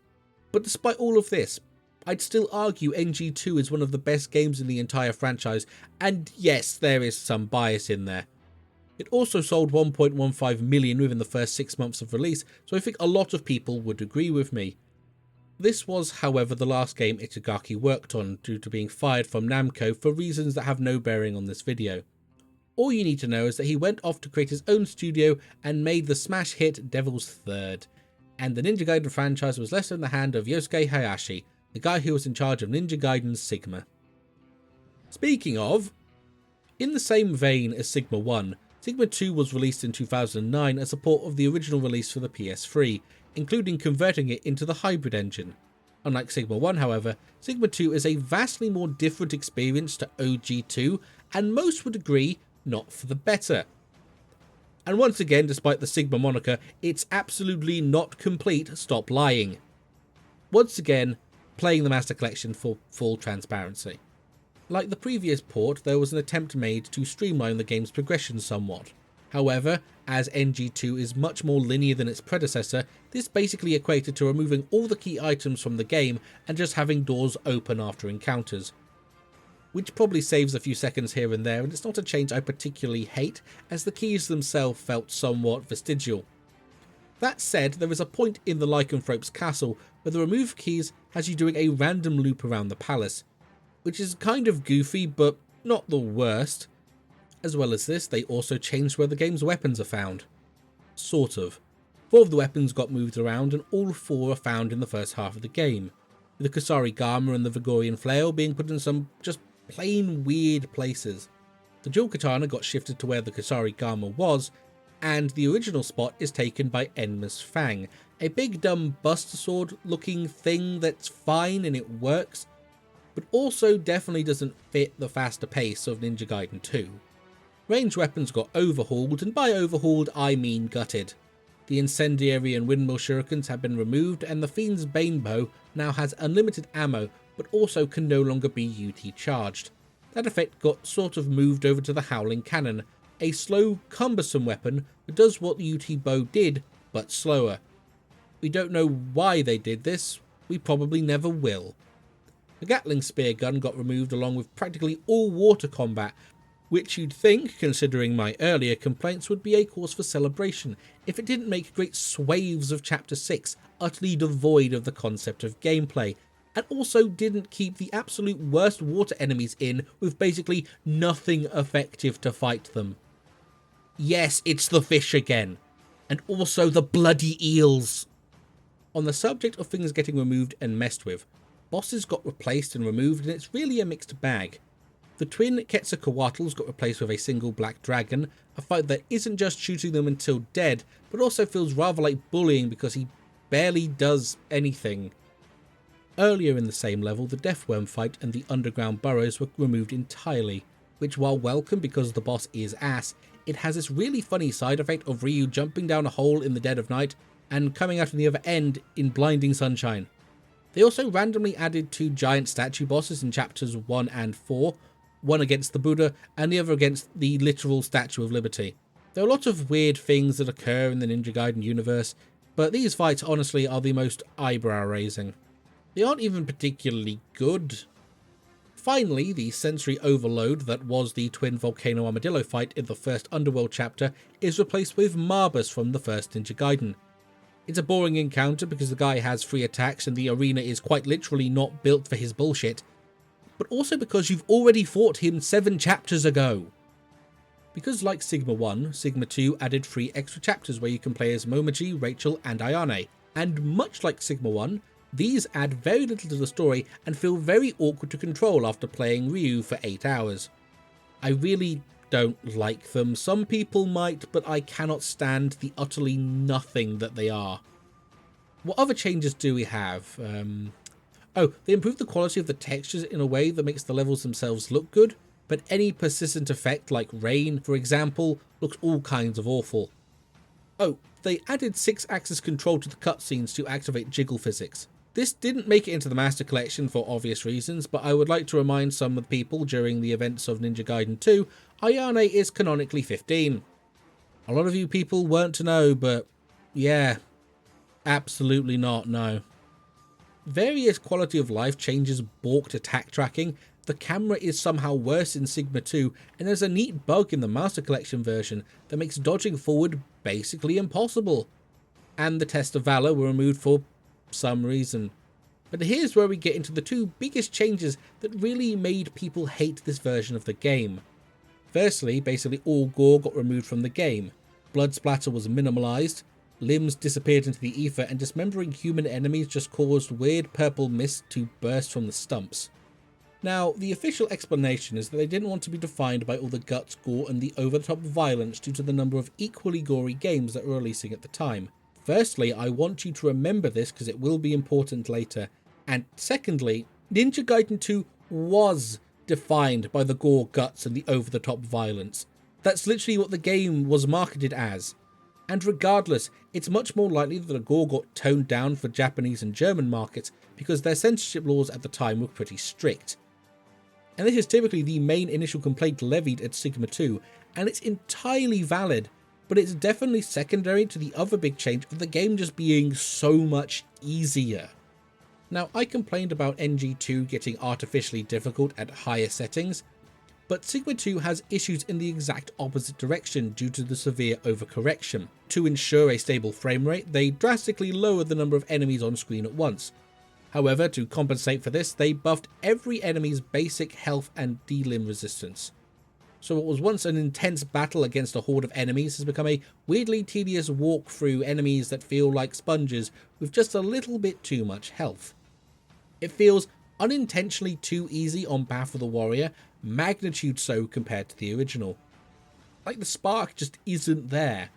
But despite all of this, I'd still argue NG2 is one of the best games in the entire franchise, and yes, there is some bias in there. It also sold 1.15 million within the first 6 months of release, so I think a lot of people would agree with me. This was, however, the last game Itagaki worked on due to being fired from Namco for reasons that have no bearing on this video. All you need to know is that he went off to create his own studio and made the smash hit Devil's Third, and the Ninja Gaiden franchise was left in the hand of Yosuke Hayashi, the guy who was in charge of Ninja Gaiden's Sigma. Speaking of, in the same vein as Sigma 1, Sigma 2 was released in 2009 as a port of the original release for the PS3, including converting it into the hybrid engine. Unlike Sigma 1, however, Sigma 2 is a vastly more different experience to OG2, and most would agree, not for the better. And once again, despite the Sigma moniker, it's absolutely not complete, stop lying. Once again, playing the Master Collection for full transparency. Like the previous port, there was an attempt made to streamline the game's progression somewhat. However, as NG2 is much more linear than its predecessor, this basically equated to removing all the key items from the game and just having doors open after encounters, which probably saves a few seconds here and there, and it's not a change I particularly hate, as the keys themselves felt somewhat vestigial. That said, there is a point in the Lycanthrope's castle where the remove keys has you doing a random loop around the palace, which is kind of goofy but not the worst. As well as this, they also changed where the game's weapons are found. Sort of. 4 of the weapons got moved around and all 4 are found in the first half of the game, with the Kusarigama and the Vigorian Flail being put in some just plain weird places. The dual katana got shifted to where the Kusarigama was, and the original spot is taken by Enma's Fang, a big dumb buster sword looking thing that's fine and it works, but also definitely doesn't fit the faster pace of Ninja Gaiden 2. Ranged weapons got overhauled, and by overhauled I mean gutted. The incendiary and windmill shurikens have been removed, and the Fiend's Bane Bow now has unlimited ammo, but also can no longer be UT charged. That effect got sort of moved over to the Howling Cannon, a slow, cumbersome weapon that does what the UT bow did, but slower. We don't know why they did this, we probably never will. The Gatling Spear gun got removed along with practically all water combat, which you'd think, considering my earlier complaints, would be a cause for celebration if it didn't make great swathes of Chapter 6 utterly devoid of the concept of gameplay, and also didn't keep the absolute worst water enemies in with basically nothing effective to fight them. Yes, it's the fish again, and also the bloody eels. On the subject of things getting removed and messed with, bosses got replaced and removed, and it's really a mixed bag. The twin Quetzalcoatl's got replaced with a single black dragon, a fight that isn't just shooting them until dead, but also feels rather like bullying because he barely does anything. Earlier in the same level, the Deathworm fight and the underground burrows were removed entirely, which, while welcome because the boss is ass, it has this really funny side effect of Ryu jumping down a hole in the dead of night and coming out on the other end in blinding sunshine. They also randomly added 2 giant statue bosses in chapters 1 and 4, one against the Buddha and the other against the literal Statue of Liberty. There are a lot of weird things that occur in the Ninja Gaiden universe, but these fights honestly are the most eyebrow-raising. They aren't even particularly good. Finally, the sensory overload that was the twin Volcano Armadillo fight in the first Underworld chapter is replaced with Marbus from the first Ninja Gaiden. It's a boring encounter because the guy has 3 attacks and the arena is quite literally not built for his bullshit, but also because you've already fought him 7 chapters ago. Because like Sigma 1, Sigma 2 added 3 extra chapters where you can play as Momoji, Rachel and Ayane, and much like Sigma 1, these add very little to the story and feel very awkward to control after playing Ryu for 8 hours. I really don't like them. Some people might, but I cannot stand the utterly nothing that they are. What other changes do we have? They improved the quality of the textures in a way that makes the levels themselves look good, but any persistent effect like rain, for example, looks all kinds of awful. Oh, they added 6-axis control to the cutscenes to activate jiggle physics. This didn't make it into the Master Collection for obvious reasons, but I would like to remind some of the people during the events of Ninja Gaiden 2, Ayane is canonically 15. A lot of you people weren't to know, but yeah, absolutely not, no. Various quality of life changes balked attack tracking, the camera is somehow worse in Sigma 2, and there's a neat bug in the Master Collection version that makes dodging forward basically impossible. And the Test of Valor were removed for some reason. But here's where we get into the 2 biggest changes that really made people hate this version of the game. Firstly, basically all gore got removed from the game. Blood splatter was minimalised, limbs disappeared into the ether, and dismembering human enemies just caused weird purple mist to burst from the stumps. Now, the official explanation is that they didn't want to be defined by all the guts, gore and the over-the-top violence due to the number of equally gory games that were releasing at the time. Firstly, I want you to remember this because it will be important later. And secondly, Ninja Gaiden 2 was defined by the gore, guts and the over-the-top violence. That's literally what the game was marketed as. And regardless, it's much more likely that the gore got toned down for Japanese and German markets because their censorship laws at the time were pretty strict. And this is typically the main initial complaint levied at Sigma 2, and it's entirely valid, but it's definitely secondary to the other big change of the game just being so much easier. Now, I complained about NG2 getting artificially difficult at higher settings, but Sigma 2 has issues in the exact opposite direction due to the severe overcorrection. To ensure a stable frame rate, they drastically lowered the number of enemies on screen at once. However, to compensate for this, they buffed every enemy's basic health and D-limb resistance. So what was once an intense battle against a horde of enemies has become a weirdly tedious walk through enemies that feel like sponges with just a little bit too much health. It feels unintentionally too easy on Path of the Warrior, magnitude so compared to the original. Like the spark just isn't there.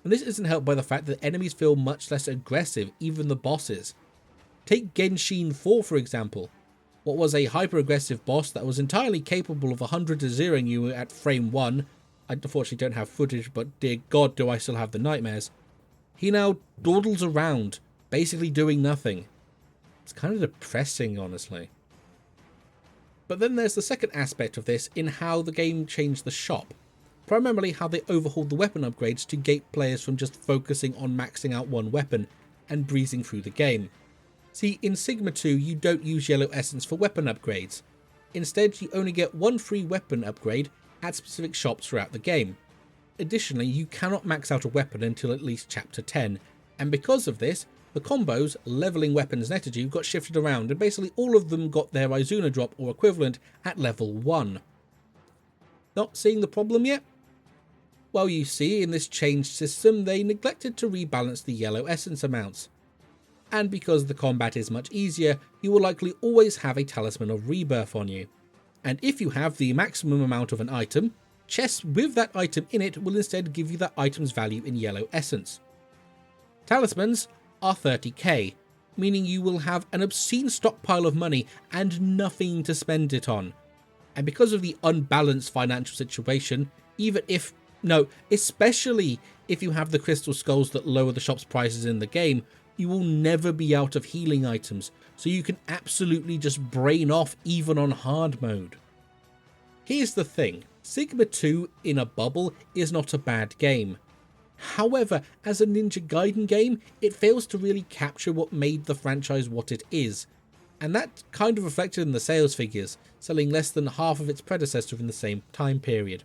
And this isn't helped by the fact that enemies feel much less aggressive, even the bosses. Take Genshin 4 for example. What was a hyper-aggressive boss that was entirely capable of 100-0ing you at frame 1. I unfortunately don't have footage, but dear God do I still have the nightmares. He now dawdles around, basically doing nothing. It's kind of depressing, honestly. But then there's the second aspect of this in how the game changed the shop. Primarily how they overhauled the weapon upgrades to gate players from just focusing on maxing out one weapon and breezing through the game. See, in Sigma 2 you don't use yellow essence for weapon upgrades. Instead, you only get one free weapon upgrade at specific shops throughout the game. Additionally, you cannot max out a weapon until at least chapter 10, and because of this, the combos, leveling weapons netted you, got shifted around, and basically all of them got their Izuna drop or equivalent at level 1. Not seeing the problem yet? Well, you see, in this changed system, they neglected to rebalance the yellow essence amounts. And because the combat is much easier, you will likely always have a Talisman of Rebirth on you. And if you have the maximum amount of an item, chests with that item in it will instead give you that item's value in yellow essence. Talismans are 30k, meaning you will have an obscene stockpile of money and nothing to spend it on. And because of the unbalanced financial situation, especially if you have the crystal skulls that lower the shop's prices in the game, you will never be out of healing items, so you can absolutely just brain off even on hard mode. Here's the thing, Sigma 2 in a bubble is not a bad game. However, as a Ninja Gaiden game, it fails to really capture what made the franchise what it is, and that kind of reflected in the sales figures, selling less than half of its predecessor in the same time period.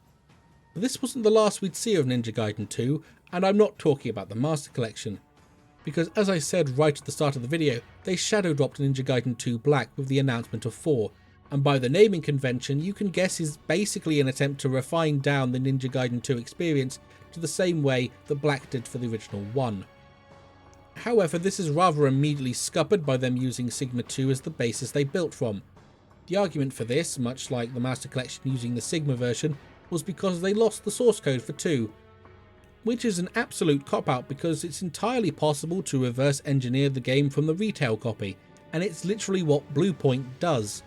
But this wasn't the last we'd see of Ninja Gaiden 2, and I'm not talking about the Master Collection. Because as I said right at the start of the video, they shadow dropped Ninja Gaiden 2 Black with the announcement of 4, and by the naming convention you can guess is basically an attempt to refine down the Ninja Gaiden 2 experience to the same way that Black did for the original one. However, this is rather immediately scuppered by them using Sigma 2 as the basis they built from. The argument for this, much like the Master Collection using the Sigma version, was because they lost the source code for 2, which is an absolute cop-out because it's entirely possible to reverse engineer the game from the retail copy, and it's literally what Bluepoint does.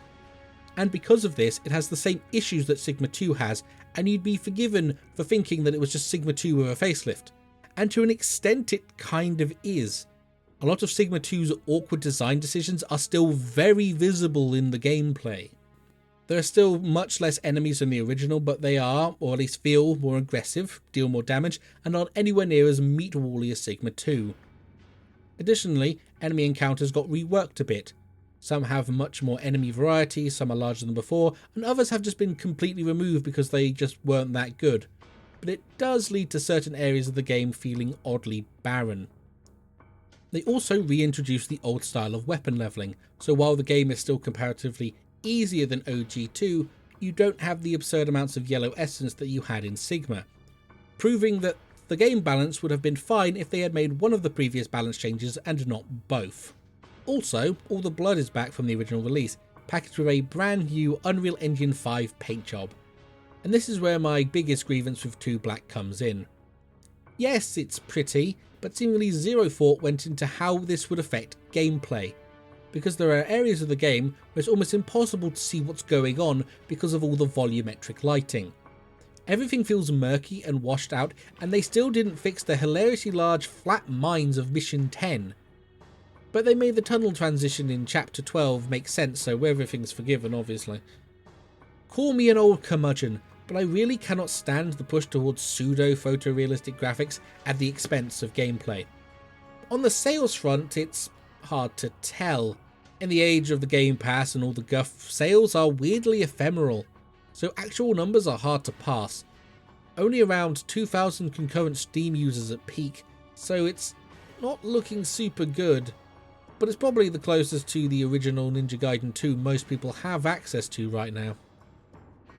And because of this, it has the same issues that Sigma 2 has, and you'd be forgiven for thinking that it was just Sigma 2 with a facelift. And to an extent it kind of is. A lot of Sigma 2's awkward design decisions are still very visible in the gameplay. There are still much less enemies than the original, but they are, or at least feel, more aggressive, deal more damage, and aren't anywhere near as meat-wally as Sigma 2. Additionally, enemy encounters got reworked a bit. Some have much more enemy variety, some are larger than before, and others have just been completely removed because they just weren't that good. But it does lead to certain areas of the game feeling oddly barren. They also reintroduced the old style of weapon leveling, so while the game is still comparatively easier than OG2, you don't have the absurd amounts of yellow essence that you had in Sigma, proving that the game balance would have been fine if they had made one of the previous balance changes and not both. Also, all the blood is back from the original release, packaged with a brand new Unreal Engine 5 paint job. And this is where my biggest grievance with 2 Black comes in. Yes, it's pretty, but seemingly zero thought went into how this would affect gameplay, because there are areas of the game where it's almost impossible to see what's going on because of all the volumetric lighting. Everything feels murky and washed out, and they still didn't fix the hilariously large flat mines of Mission 10. But they made the tunnel transition in Chapter 12 make sense, so everything's forgiven, obviously. Call me an old curmudgeon, but I really cannot stand the push towards pseudo-photorealistic graphics at the expense of gameplay. On the sales front, it's hard to tell. In the age of the Game Pass and all the guff, sales are weirdly ephemeral, so actual numbers are hard to pass. Only around 2,000 concurrent Steam users at peak, so it's not looking super good, but it's probably the closest to the original Ninja Gaiden 2 most people have access to right now.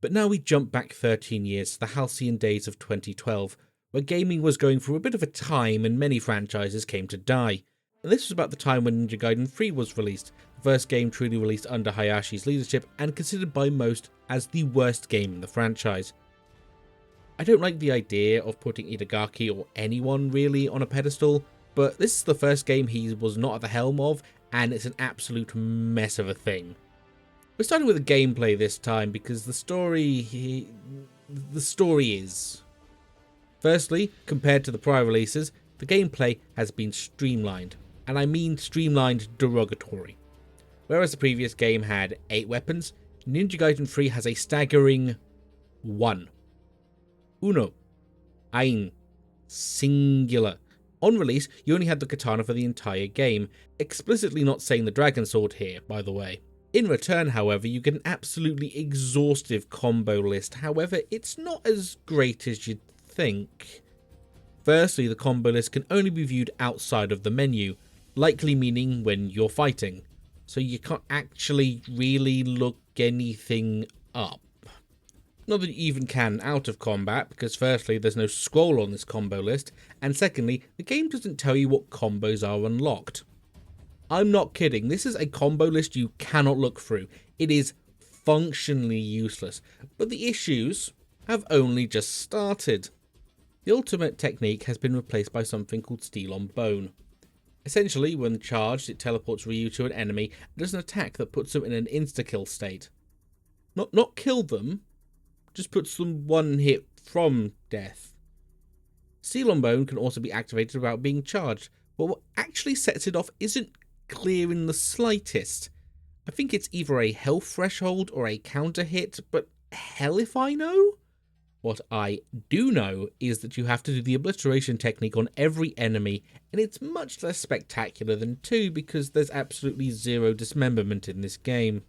But now we jump back 13 years to the halcyon days of 2012, where gaming was going through a bit of a time and many franchises came to die. And this was about the time when Ninja Gaiden 3 was released, the first game truly released under Hayashi's leadership and considered by most as the worst game in the franchise. I don't like the idea of putting Itagaki or anyone really on a pedestal, but this is the first game he was not at the helm of, and it's an absolute mess of a thing. We're starting with the gameplay this time because the story is. Firstly, compared to the prior releases, the gameplay has been streamlined, and I mean streamlined derogatory. Whereas the previous game had 8 weapons, Ninja Gaiden 3 has a staggering 1. Uno. Ein. Singular. On release, you only had the katana for the entire game, explicitly not saying the dragon sword here, by the way. In return, however, you get an absolutely exhaustive combo list, however, it's not as great as you'd think. Firstly, the combo list can only be viewed outside of the menu, likely meaning when you're fighting, so you can't actually really look anything up. Not that you even can out of combat, because firstly, there's no scroll on this combo list, and secondly, the game doesn't tell you what combos are unlocked. I'm not kidding, this is a combo list you cannot look through. It is functionally useless, but the issues have only just started. The ultimate technique has been replaced by something called Steel on Bone. Essentially, when charged, it teleports Ryu to an enemy and does an attack that puts them in an insta-kill state. Not kill them, just puts them one hit from death. Steel on Bone can also be activated without being charged, but what actually sets it off isn't clear in the slightest. I think it's either a health threshold or a counter hit, but hell if I know? What I do know is that you have to do the obliteration technique on every enemy, and it's much less spectacular than 2 because there's absolutely zero dismemberment in this game.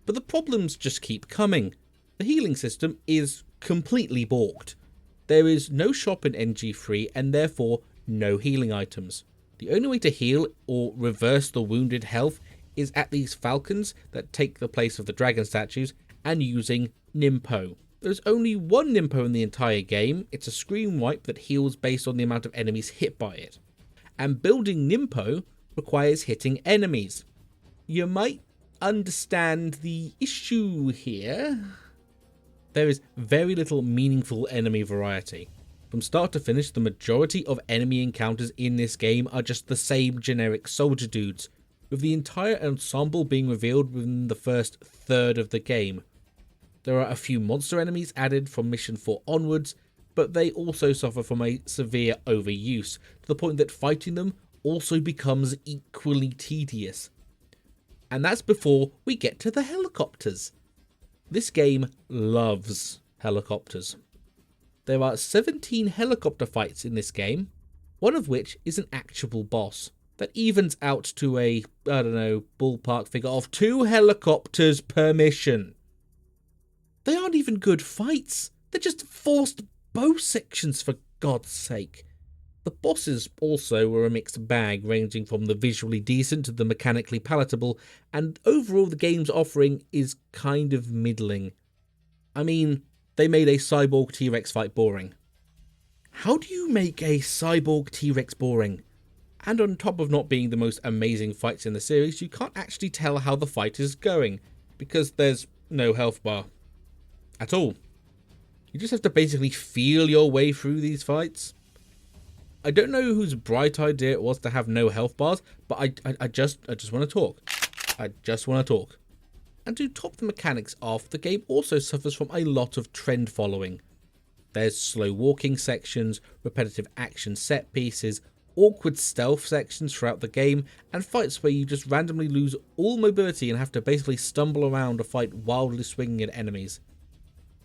But the problems just keep coming. The healing system is completely balked. There is no shop in NG3 and therefore no healing items. The only way to heal or reverse the wounded health is at these falcons that take the place of the dragon statues and using Nimpo. There's only one Nimpo in the entire game. It's a screen wipe that heals based on the amount of enemies hit by it. And building Nimpo requires hitting enemies. You might understand the issue here. There is very little meaningful enemy variety. From start to finish, the majority of enemy encounters in this game are just the same generic soldier dudes, with the entire ensemble being revealed within the first third of the game. There are a few monster enemies added from Mission 4 onwards, but they also suffer from a severe overuse, to the point that fighting them also becomes equally tedious. And that's before we get to the helicopters. This game loves helicopters. There are 17 helicopter fights in this game, one of which is an actual boss. That evens out to a, ballpark figure of 2 helicopters per mission. They aren't even good fights. They're just forced bow sections, for God's sake. The bosses also were a mixed bag, ranging from the visually decent to the mechanically palatable, and overall the game's offering is kind of middling. I mean, they made a cyborg T-Rex fight boring. How do you make a cyborg T-Rex boring? And on top of not being the most amazing fights in the series, you can't actually tell how the fight is going, because there's no health bar. At all. You just have to basically feel your way through these fights. I don't know whose bright idea it was to have no health bars, but I just want to talk. I just want to talk. And to top the mechanics off, the game also suffers from a lot of trend following. There's slow walking sections, repetitive action set pieces, awkward stealth sections throughout the game, and fights where you just randomly lose all mobility and have to basically stumble around to fight wildly swinging at enemies.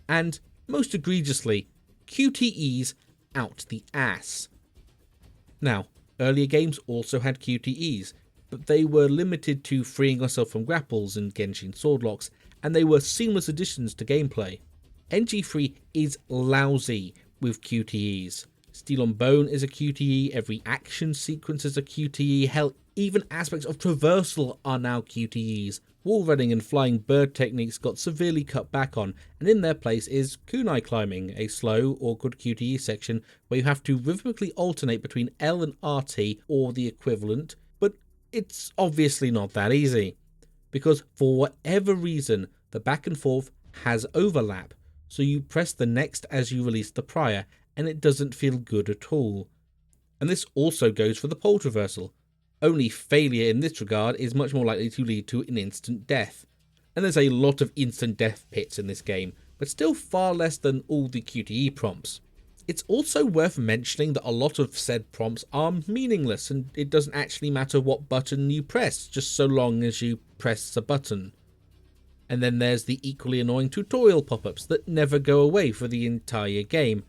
And, most egregiously, QTEs out the ass. Now, earlier games also had QTEs, but they were limited to freeing yourself from grapples and Genshin sword locks, and they were seamless additions to gameplay. NG3 is lousy with QTEs. Steel on Bone is a QTE, every action sequence is a QTE, hell, even aspects of traversal are now QTEs. Wall running and flying bird techniques got severely cut back on, and in their place is kunai climbing, a slow, awkward QTE section where you have to rhythmically alternate between L and RT or the equivalent, but it's obviously not that easy, because for whatever reason the back and forth has overlap, so you press the next as you release the prior, and it doesn't feel good at all. And this also goes for the pole traversal. Only failure in this regard is much more likely to lead to an instant death. And there's a lot of instant death pits in this game, but still far less than all the QTE prompts. It's also worth mentioning that a lot of said prompts are meaningless, and it doesn't actually matter what button you press, just so long as you press a button. And then there's the equally annoying tutorial pop-ups that never go away for the entire game.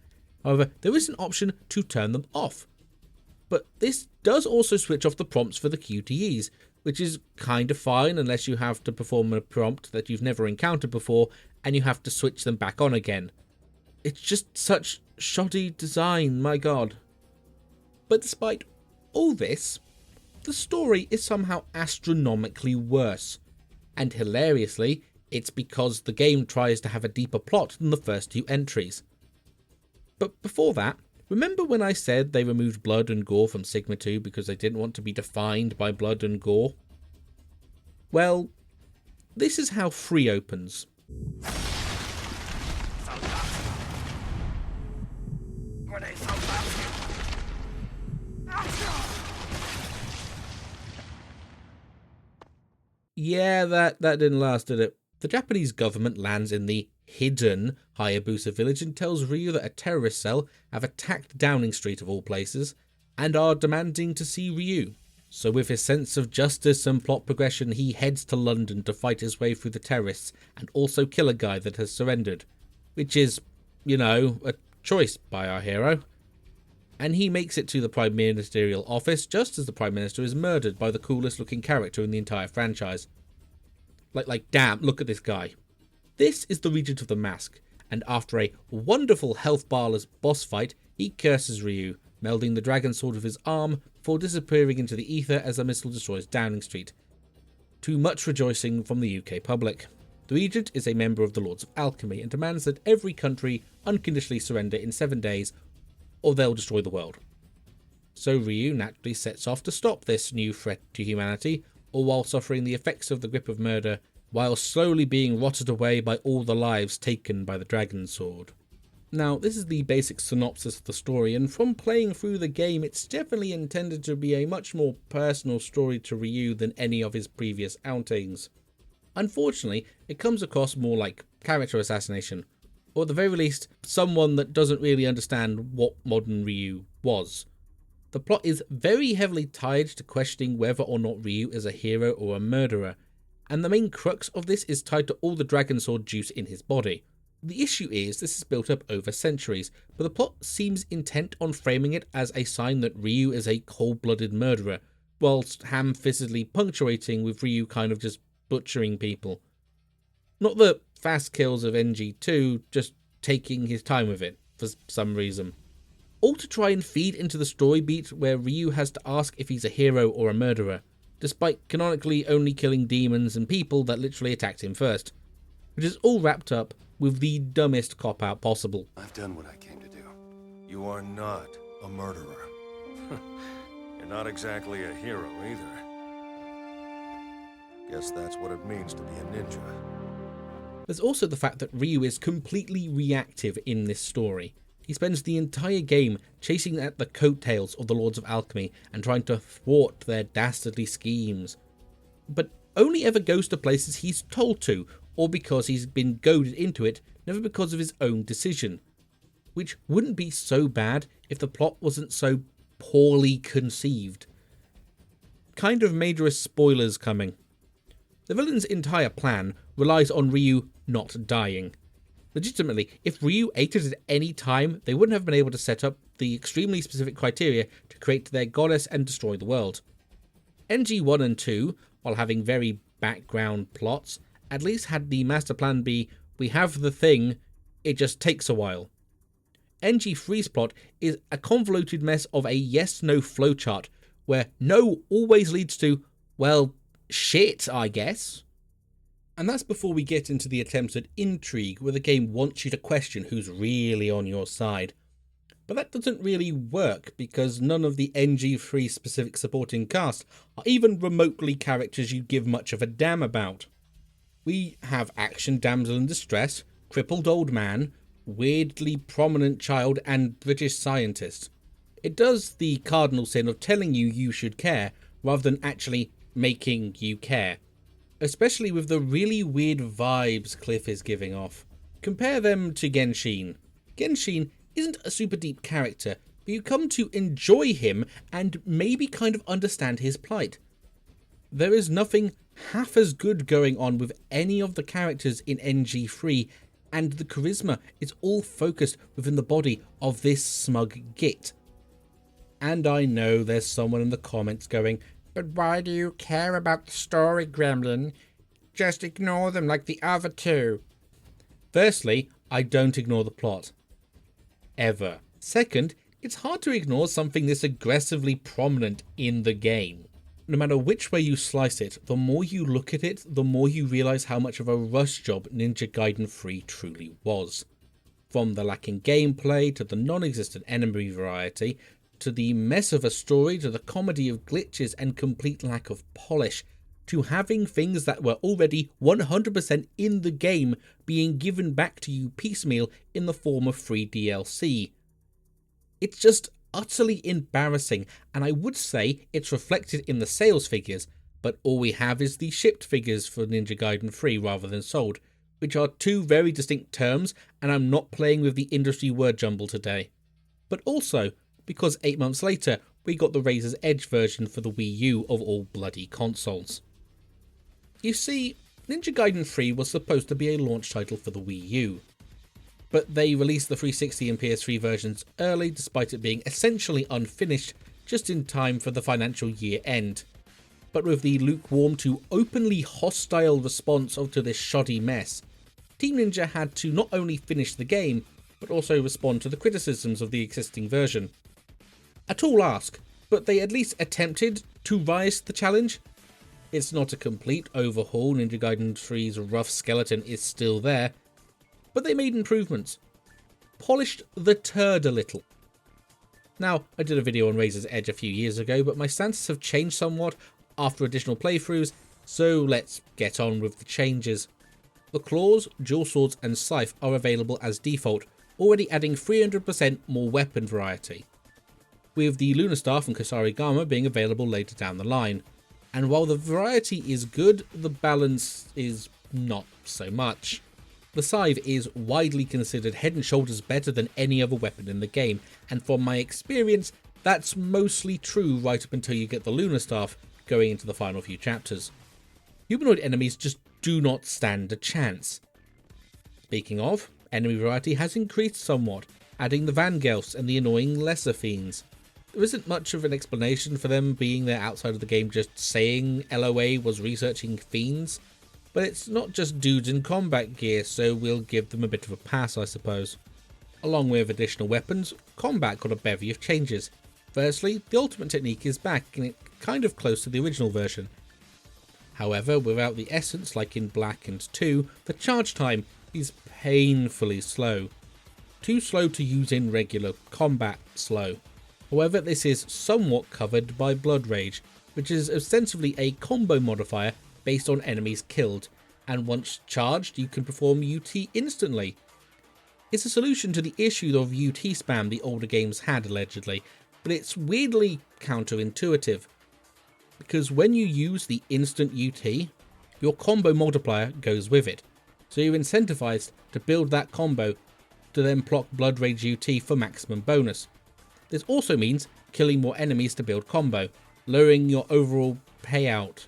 However, there is an option to turn them off. But this does also switch off the prompts for the QTEs, which is kind of fine unless you have to perform a prompt that you've never encountered before and you have to switch them back on again. It's just such shoddy design, my god. But despite all this, the story is somehow astronomically worse. And hilariously, it's because the game tries to have a deeper plot than the first 2 entries. But before that, remember when I said they removed blood and gore from Sigma 2 because they didn't want to be defined by blood and gore? Well, this is how 3 opens. Yeah, that didn't last, did it? The Japanese government lands in the hidden Hayabusa village and tells Ryu that a terrorist cell have attacked Downing Street of all places and are demanding to see Ryu. So with his sense of justice and plot progression, he heads to London to fight his way through the terrorists and also kill a guy that has surrendered, which is, a choice by our hero. And he makes it to the Prime Ministerial office just as the Prime Minister is murdered by the coolest looking character in the entire franchise. Like damn, look at this guy. This is the Regent of the Mask, and after a wonderful health barless boss fight, he curses Ryu, melding the dragon sword with his arm before disappearing into the ether as a missile destroys Downing Street. to much rejoicing from the UK public. The regent is a member of the Lords of Alchemy and demands that every country unconditionally surrender in 7 days or they'll destroy the world. So Ryu naturally sets off to stop this new threat to humanity, all while suffering the effects of the grip of murder, while slowly being rotted away by all the lives taken by the Dragon Sword. Now, this is the basic synopsis of the story, and from playing through the game, it's definitely intended to be a much more personal story to Ryu than any of his previous outings. Unfortunately, it comes across more like character assassination, or at the very least, someone that doesn't really understand what modern Ryu was. The plot is very heavily tied to questioning whether or not Ryu is a hero or a murderer, and the main crux of this is tied to all the Dragon Sword juice in his body. The issue is this is built up over centuries, but the plot seems intent on framing it as a sign that Ryu is a cold-blooded murderer, whilst ham-fistedly punctuating with Ryu kind of just butchering people. Not the fast kills of NG2, just taking his time with it, for some reason. All to try and feed into the story beat where Ryu has to ask if he's a hero or a murderer, despite canonically only killing demons and people that literally attacked him first, which is all wrapped up with the dumbest cop-out possible. I've done what I came to do. You are not a murderer. You're not exactly a hero either. Guess that's what it means to be a ninja. There's also the fact that Ryu is completely reactive in this story. He spends the entire game chasing at the coattails of the Lords of Alchemy and trying to thwart their dastardly schemes, but only ever goes to places he's told to, or because he's been goaded into it, never because of his own decision. Which wouldn't be so bad if the plot wasn't so poorly conceived. Kind of major spoilers coming. The villain's entire plan relies on Ryu not dying. Legitimately, if Ryu ate it at any time, they wouldn't have been able to set up the extremely specific criteria to create their goddess and destroy the world. NG1 and 2, while having very background plots, at least had the master plan be, we have the thing, it just takes a while. NG3's plot is a convoluted mess of a yes-no flowchart, where no always leads to, well, shit, I guess. And that's before we get into the attempts at intrigue, where the game wants you to question who's really on your side. But that doesn't really work, because none of the NG3 specific supporting cast are even remotely characters you give much of a damn about. We have action damsel in distress, crippled old man, weirdly prominent child, and British scientist. It does the cardinal sin of telling you should care, rather than actually making you care. Especially with the really weird vibes Cliff is giving off. Compare them to Genshin. Genshin isn't a super deep character, but you come to enjoy him and maybe kind of understand his plight. There is nothing half as good going on with any of the characters in NG3, and the charisma is all focused within the body of this smug git. And I know there's someone in the comments going, but why do you care about the story, Gremlin? Just ignore them like the other two. Firstly, I don't ignore the plot. Ever. Second, it's hard to ignore something this aggressively prominent in the game. No matter which way you slice it, the more you look at it, the more you realise how much of a rush job Ninja Gaiden 3 truly was. From the lacking gameplay, to the non-existent enemy variety, to the mess of a story, to the comedy of glitches and complete lack of polish, to having things that were already 100% in the game being given back to you piecemeal in the form of free DLC. It's just utterly embarrassing, and I would say it's reflected in the sales figures, but all we have is the shipped figures for Ninja Gaiden 3 rather than sold, which are two very distinct terms, and I'm not playing with the industry word jumble today. But also, because 8 months later, we got the Razor's Edge version for the Wii U of all bloody consoles. You see, Ninja Gaiden 3 was supposed to be a launch title for the Wii U, but they released the 360 and PS3 versions early despite it being essentially unfinished just in time for the financial year end. But with the lukewarm to openly hostile response to this shoddy mess, Team Ninja had to not only finish the game, but also respond to the criticisms of the existing version. A tall ask, but they at least attempted to rise to the challenge. It's not a complete overhaul, Ninja Gaiden 3's rough skeleton is still there, but they made improvements. Polished the turd a little. Now, I did a video on Razor's Edge a few years ago, but my stances have changed somewhat after additional playthroughs, so let's get on with the changes. The claws, dual swords and scythe are available as default, already adding 300% more weapon variety, with the Lunar Staff and Kusarigama being available later down the line. And while the variety is good, the balance is not so much. The scythe is widely considered head and shoulders better than any other weapon in the game, and from my experience, that's mostly true right up until you get the Lunar Staff going into the final few chapters. Humanoid enemies just do not stand a chance. Speaking of, enemy variety has increased somewhat, adding the Vangelfs and the annoying Lesser Fiends. There isn't much of an explanation for them being there outside of the game just saying LOA was researching fiends, but it's not just dudes in combat gear, so we'll give them a bit of a pass, I suppose. Along with additional weapons, combat got a bevy of changes. Firstly, the ultimate technique is back and it's kind of close to the original version. However, without the essence like in Black and 2, the charge time is painfully slow. Too slow to use in regular combat slow. However, this is somewhat covered by Blood Rage, which is ostensibly a combo modifier based on enemies killed, and once charged you can perform UT instantly. It's a solution to the issue of UT spam the older games had allegedly, but it's weirdly counterintuitive, because when you use the instant UT, your combo multiplier goes with it, so you're incentivized to build that combo to then block Blood Rage UT for maximum bonus. This also means killing more enemies to build combo, lowering your overall payout.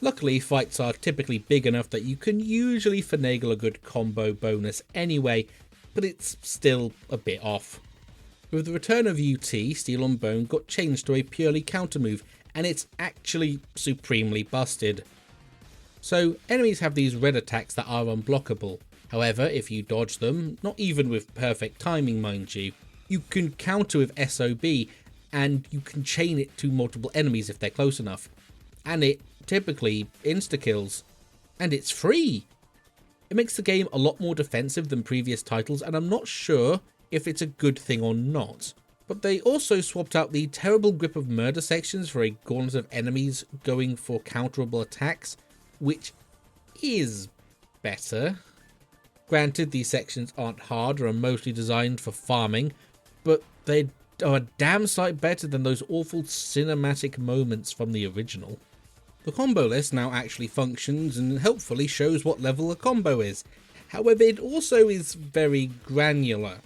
Luckily, fights are typically big enough that you can usually finagle a good combo bonus anyway, but it's still a bit off. With the return of UT, Steel on Bone got changed to a purely counter move, and it's actually supremely busted. So enemies have these red attacks that are unblockable. However, if you dodge them, not even with perfect timing mind you can counter with SOB, and you can chain it to multiple enemies if they're close enough. And it typically insta-kills. And it's free! It makes the game a lot more defensive than previous titles, and I'm not sure if it's a good thing or not. But they also swapped out the terrible grip of murder sections for a gauntlet of enemies going for counterable attacks, which is better. Granted, these sections aren't hard or are mostly designed for farming, but they are a damn sight better than those awful cinematic moments from the original. The combo list now actually functions and helpfully shows what level a combo is. However, it also is very granular.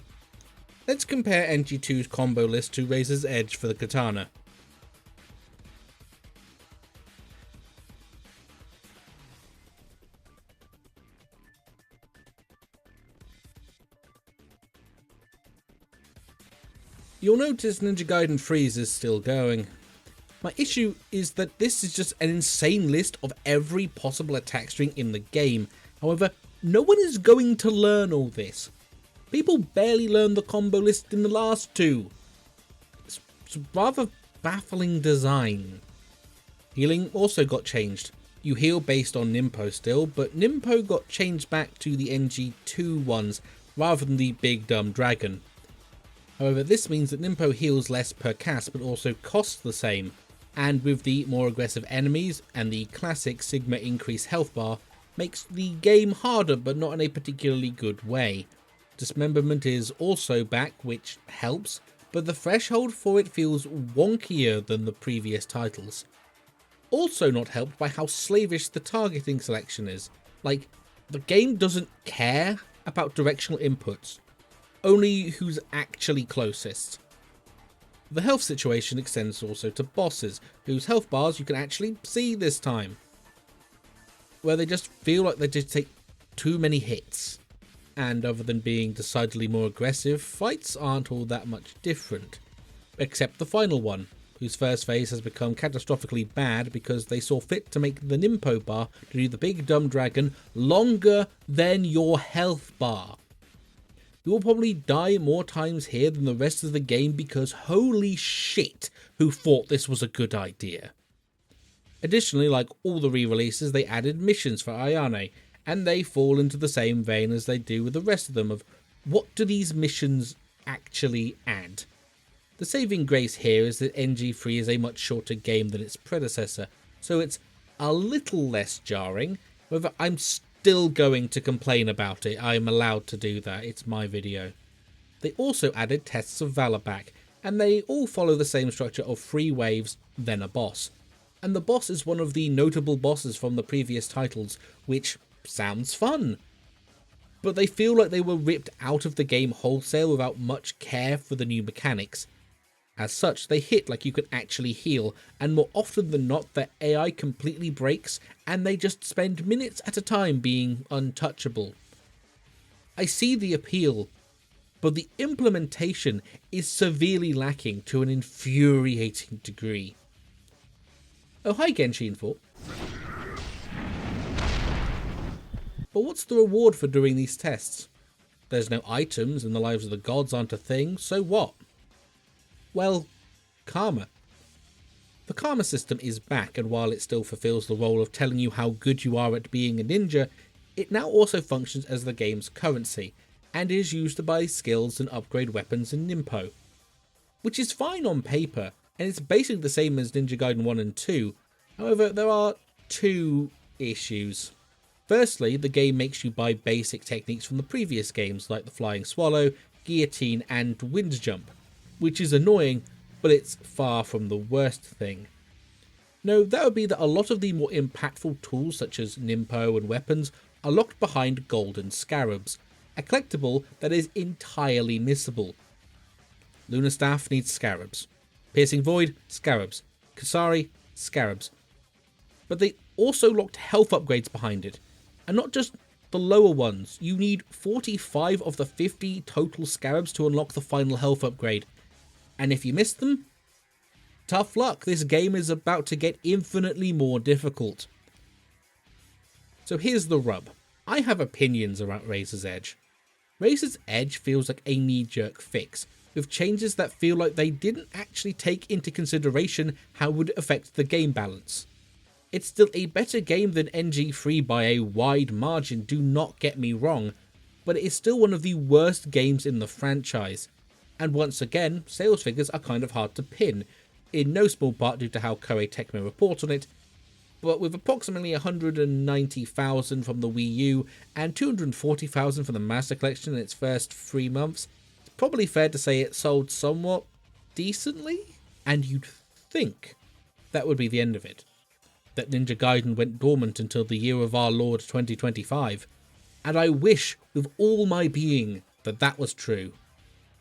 Let's compare NG2's combo list to Razor's Edge for the katana. You'll notice Ninja Gaiden 3's is still going. My issue is that this is just an insane list of every possible attack string in the game. However, no one is going to learn all this. People barely learned the combo list in the last two. It's rather baffling design. Healing also got changed. You heal based on Nimpo still, but Nimpo got changed back to the NG2 ones rather than the big dumb dragon. However, this means that Nimpo heals less per cast but also costs the same, and with the more aggressive enemies and the classic Sigma increased health bar, makes the game harder but not in a particularly good way. Dismemberment is also back, which helps, but the threshold for it feels wonkier than the previous titles. Also not helped by how slavish the targeting selection is. Like, the game doesn't care about directional inputs, only who's actually closest. The health situation extends also to bosses, whose health bars you can actually see this time, where they just feel like they just take too many hits. And other than being decidedly more aggressive, fights aren't all that much different. Except the final one, whose first phase has become catastrophically bad because they saw fit to make the Nimpo bar to do the big dumb dragon longer than your health bar. You will probably die more times here than the rest of the game because holy shit, who thought this was a good idea. Additionally, like all the re-releases, they added missions for Ayane, and they fall into the same vein as they do with the rest of them of what do these missions actually add? The saving grace here is that NG3 is a much shorter game than its predecessor, so it's a little less jarring. However, I'm still going to complain about it. I'm allowed to do that. It's my video. They also added tests of valor back, and they all follow the same structure of 3 waves, then a boss. And the boss is one of the notable bosses from the previous titles, which sounds fun. But they feel like they were ripped out of the game wholesale without much care for the new mechanics. As such, they hit like you can actually heal, and more often than not, their AI completely breaks, and they just spend minutes at a time being untouchable. I see the appeal, but the implementation is severely lacking to an infuriating degree. Oh, hi Genshin 4. But what's the reward for doing these tests? There's no items and the lives of the gods aren't a thing, so what? Well, karma. The karma system is back, and while it still fulfills the role of telling you how good you are at being a ninja, it now also functions as the game's currency, and is used to buy skills and upgrade weapons and Nimpo. Which is fine on paper, and it's basically the same as Ninja Gaiden 1 and 2, however there are 2 issues. Firstly, the game makes you buy basic techniques from the previous games like the Flying Swallow, Guillotine and Wind Jump, which is annoying, but it's far from the worst thing. No, that would be that a lot of the more impactful tools such as Nimpo and weapons are locked behind golden scarabs, a collectible that is entirely missable. Lunar Staff needs scarabs. Piercing Void, scarabs. Kasari, scarabs. But they also locked health upgrades behind it, and not just the lower ones. You need 45 of the 50 total scarabs to unlock the final health upgrade. And if you miss them, tough luck, this game is about to get infinitely more difficult. So here's the rub. I have opinions about Razor's Edge. Razor's Edge feels like a knee-jerk fix, with changes that feel like they didn't actually take into consideration how it would affect the game balance. It's still a better game than NG3 by a wide margin, do not get me wrong, but it is still one of the worst games in the franchise. And once again, sales figures are kind of hard to pin, in no small part due to how Koei Tecmo report on it, but with approximately 190,000 from the Wii U and 240,000 from the Master Collection in its first 3 months, it's probably fair to say it sold somewhat decently, and you'd think that would be the end of it. That Ninja Gaiden went dormant until the year of our Lord 2025, and I wish with all my being that that was true.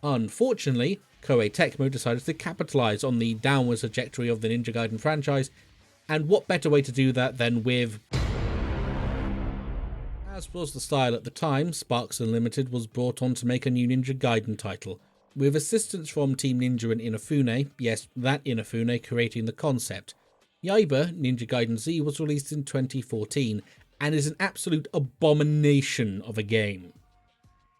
Unfortunately, Koei Tecmo decided to capitalise on the downward trajectory of the Ninja Gaiden franchise, and what better way to do that than with... As was the style at the time, Sparks Unlimited was brought on to make a new Ninja Gaiden title, with assistance from Team Ninja and Inafune, yes, that Inafune, creating the concept. Yaiba, Ninja Gaiden Z, was released in 2014, and is an absolute abomination of a game.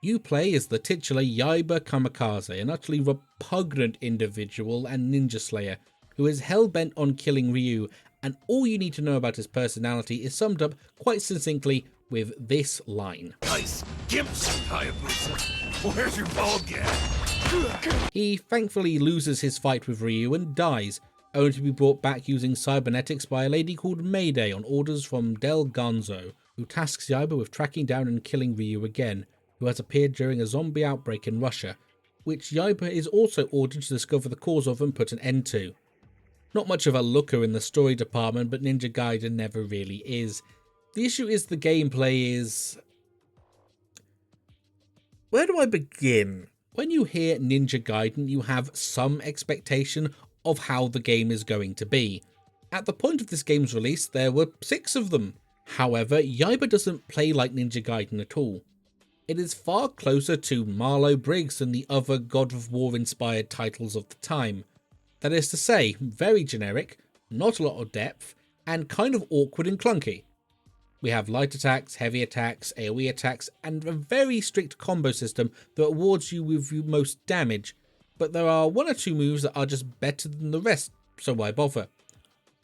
You play as the titular Yaiba Kamikaze, an utterly repugnant individual and ninja slayer, who is hell-bent on killing Ryu, and all you need to know about his personality is summed up quite succinctly with this line. Nice gimps, Hayabusa. Where's your ball gag? He thankfully loses his fight with Ryu and dies, only to be brought back using cybernetics by a lady called Mayday on orders from Del Gonzo, who tasks Yaiba with tracking down and killing Ryu again, who has appeared during a zombie outbreak in Russia, which Yaiba is also ordered to discover the cause of and put an end to. Not much of a looker in the story department, but Ninja Gaiden never really is. The issue is the gameplay is... Where do I begin? When you hear Ninja Gaiden, you have some expectation of how the game is going to be. At the point of this game's release, there were 6 of them. However, Yaiba doesn't play like Ninja Gaiden at all. It is far closer to Marlow Briggs than the other God of War inspired titles of the time. That is to say, very generic, not a lot of depth, and kind of awkward and clunky. We have light attacks, heavy attacks, AoE attacks, and a very strict combo system that awards you with most damage, but there are 1 or 2 moves that are just better than the rest, so why bother?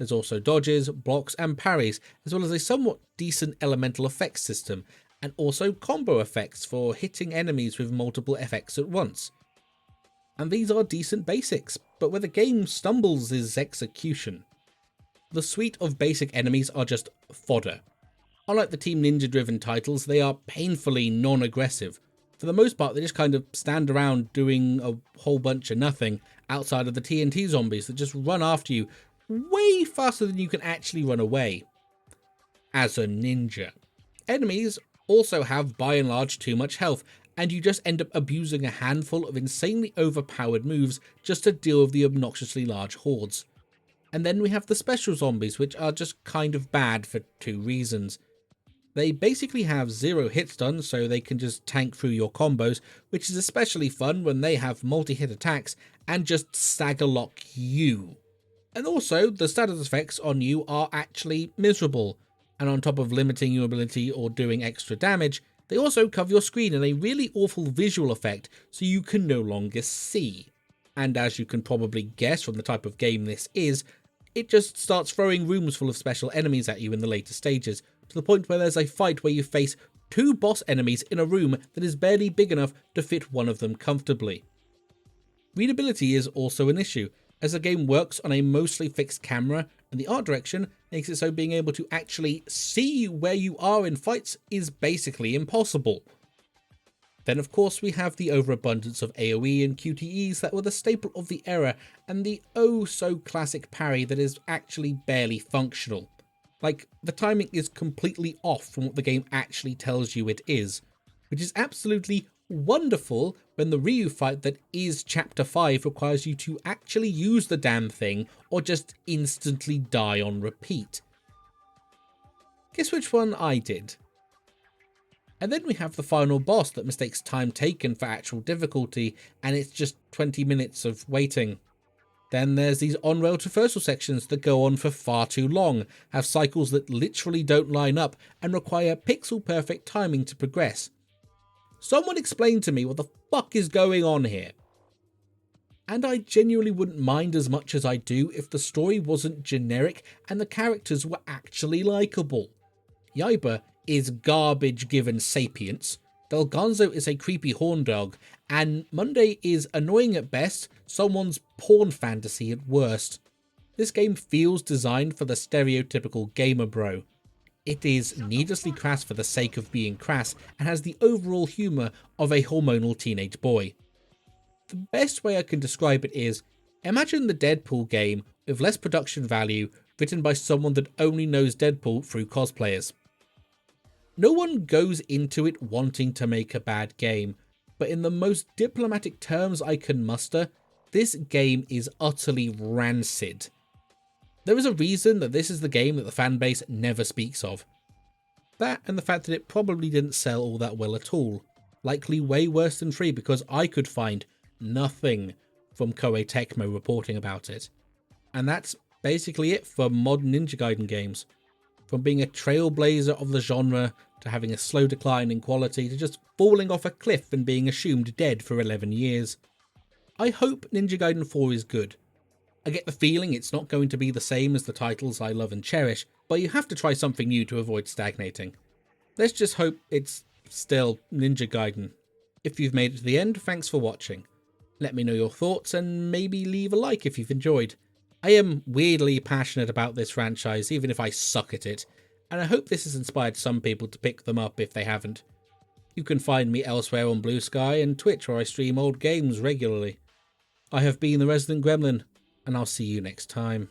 There's also dodges, blocks and parries, as well as a somewhat decent elemental effects system, and also combo effects for hitting enemies with multiple effects at once. And these are decent basics, but where the game stumbles is execution. The suite of basic enemies are just fodder. Unlike the Team Ninja driven titles, they are painfully non-aggressive. For the most part, they just kind of stand around doing a whole bunch of nothing outside of the TNT zombies that just run after you way faster than you can actually run away. As a ninja. Enemies also have by and large too much health, and you just end up abusing a handful of insanely overpowered moves just to deal with the obnoxiously large hordes. And then we have the special zombies, which are just kind of bad for two reasons. They basically have 0 hit stun, so they can just tank through your combos, which is especially fun when they have multi-hit attacks and just stagger lock you. And also, the status effects on you are actually miserable, and on top of limiting your ability or doing extra damage, they also cover your screen in a really awful visual effect so you can no longer see. And as you can probably guess from the type of game this is, it just starts throwing rooms full of special enemies at you in the later stages, to the point where there's a fight where you face 2 boss enemies in a room that is barely big enough to fit one of them comfortably. Readability is also an issue, as the game works on a mostly fixed camera, and the art direction makes it so being able to actually see where you are in fights is basically impossible. Then of course we have the overabundance of AoE and QTEs that were the staple of the era, and the oh so classic parry that is actually barely functional. Like, the timing is completely off from what the game actually tells you it is, which is absolutely wonderful when the Ryu fight that is Chapter 5 requires you to actually use the damn thing or just instantly die on repeat. Guess which one I did? And then we have the final boss that mistakes time taken for actual difficulty, and it's just 20 minutes of waiting. Then there's these on-rail traversal sections that go on for far too long, have cycles that literally don't line up, and require pixel-perfect timing to progress. Someone explain to me what the fuck is going on here. And I genuinely wouldn't mind as much as I do if the story wasn't generic and the characters were actually likeable. Yaiba is garbage given sapience, Delganzo is a creepy horn dog, and Monday is annoying at best, someone's porn fantasy at worst. This game feels designed for the stereotypical gamer bro. It is needlessly crass for the sake of being crass, and has the overall humour of a hormonal teenage boy. The best way I can describe it is, imagine the Deadpool game with less production value, written by someone that only knows Deadpool through cosplayers. No one goes into it wanting to make a bad game, but in the most diplomatic terms I can muster, this game is utterly rancid. There is a reason that this is the game that the fanbase never speaks of. That and the fact that it probably didn't sell all that well at all. Likely way worse than 3 because I could find nothing from Koei Tecmo reporting about it. And that's basically it for modern Ninja Gaiden games. From being a trailblazer of the genre, to having a slow decline in quality, to just falling off a cliff and being assumed dead for 11 years. I hope Ninja Gaiden 4 is good. I get the feeling it's not going to be the same as the titles I love and cherish, but you have to try something new to avoid stagnating. Let's just hope it's still Ninja Gaiden. If you've made it to the end, thanks for watching. Let me know your thoughts and maybe leave a like if you've enjoyed. I am weirdly passionate about this franchise, even if I suck at it, and I hope this has inspired some people to pick them up if they haven't. You can find me elsewhere on Blue Sky and Twitch, where I stream old games regularly. I have been the Resident Gremlin, and I'll see you next time.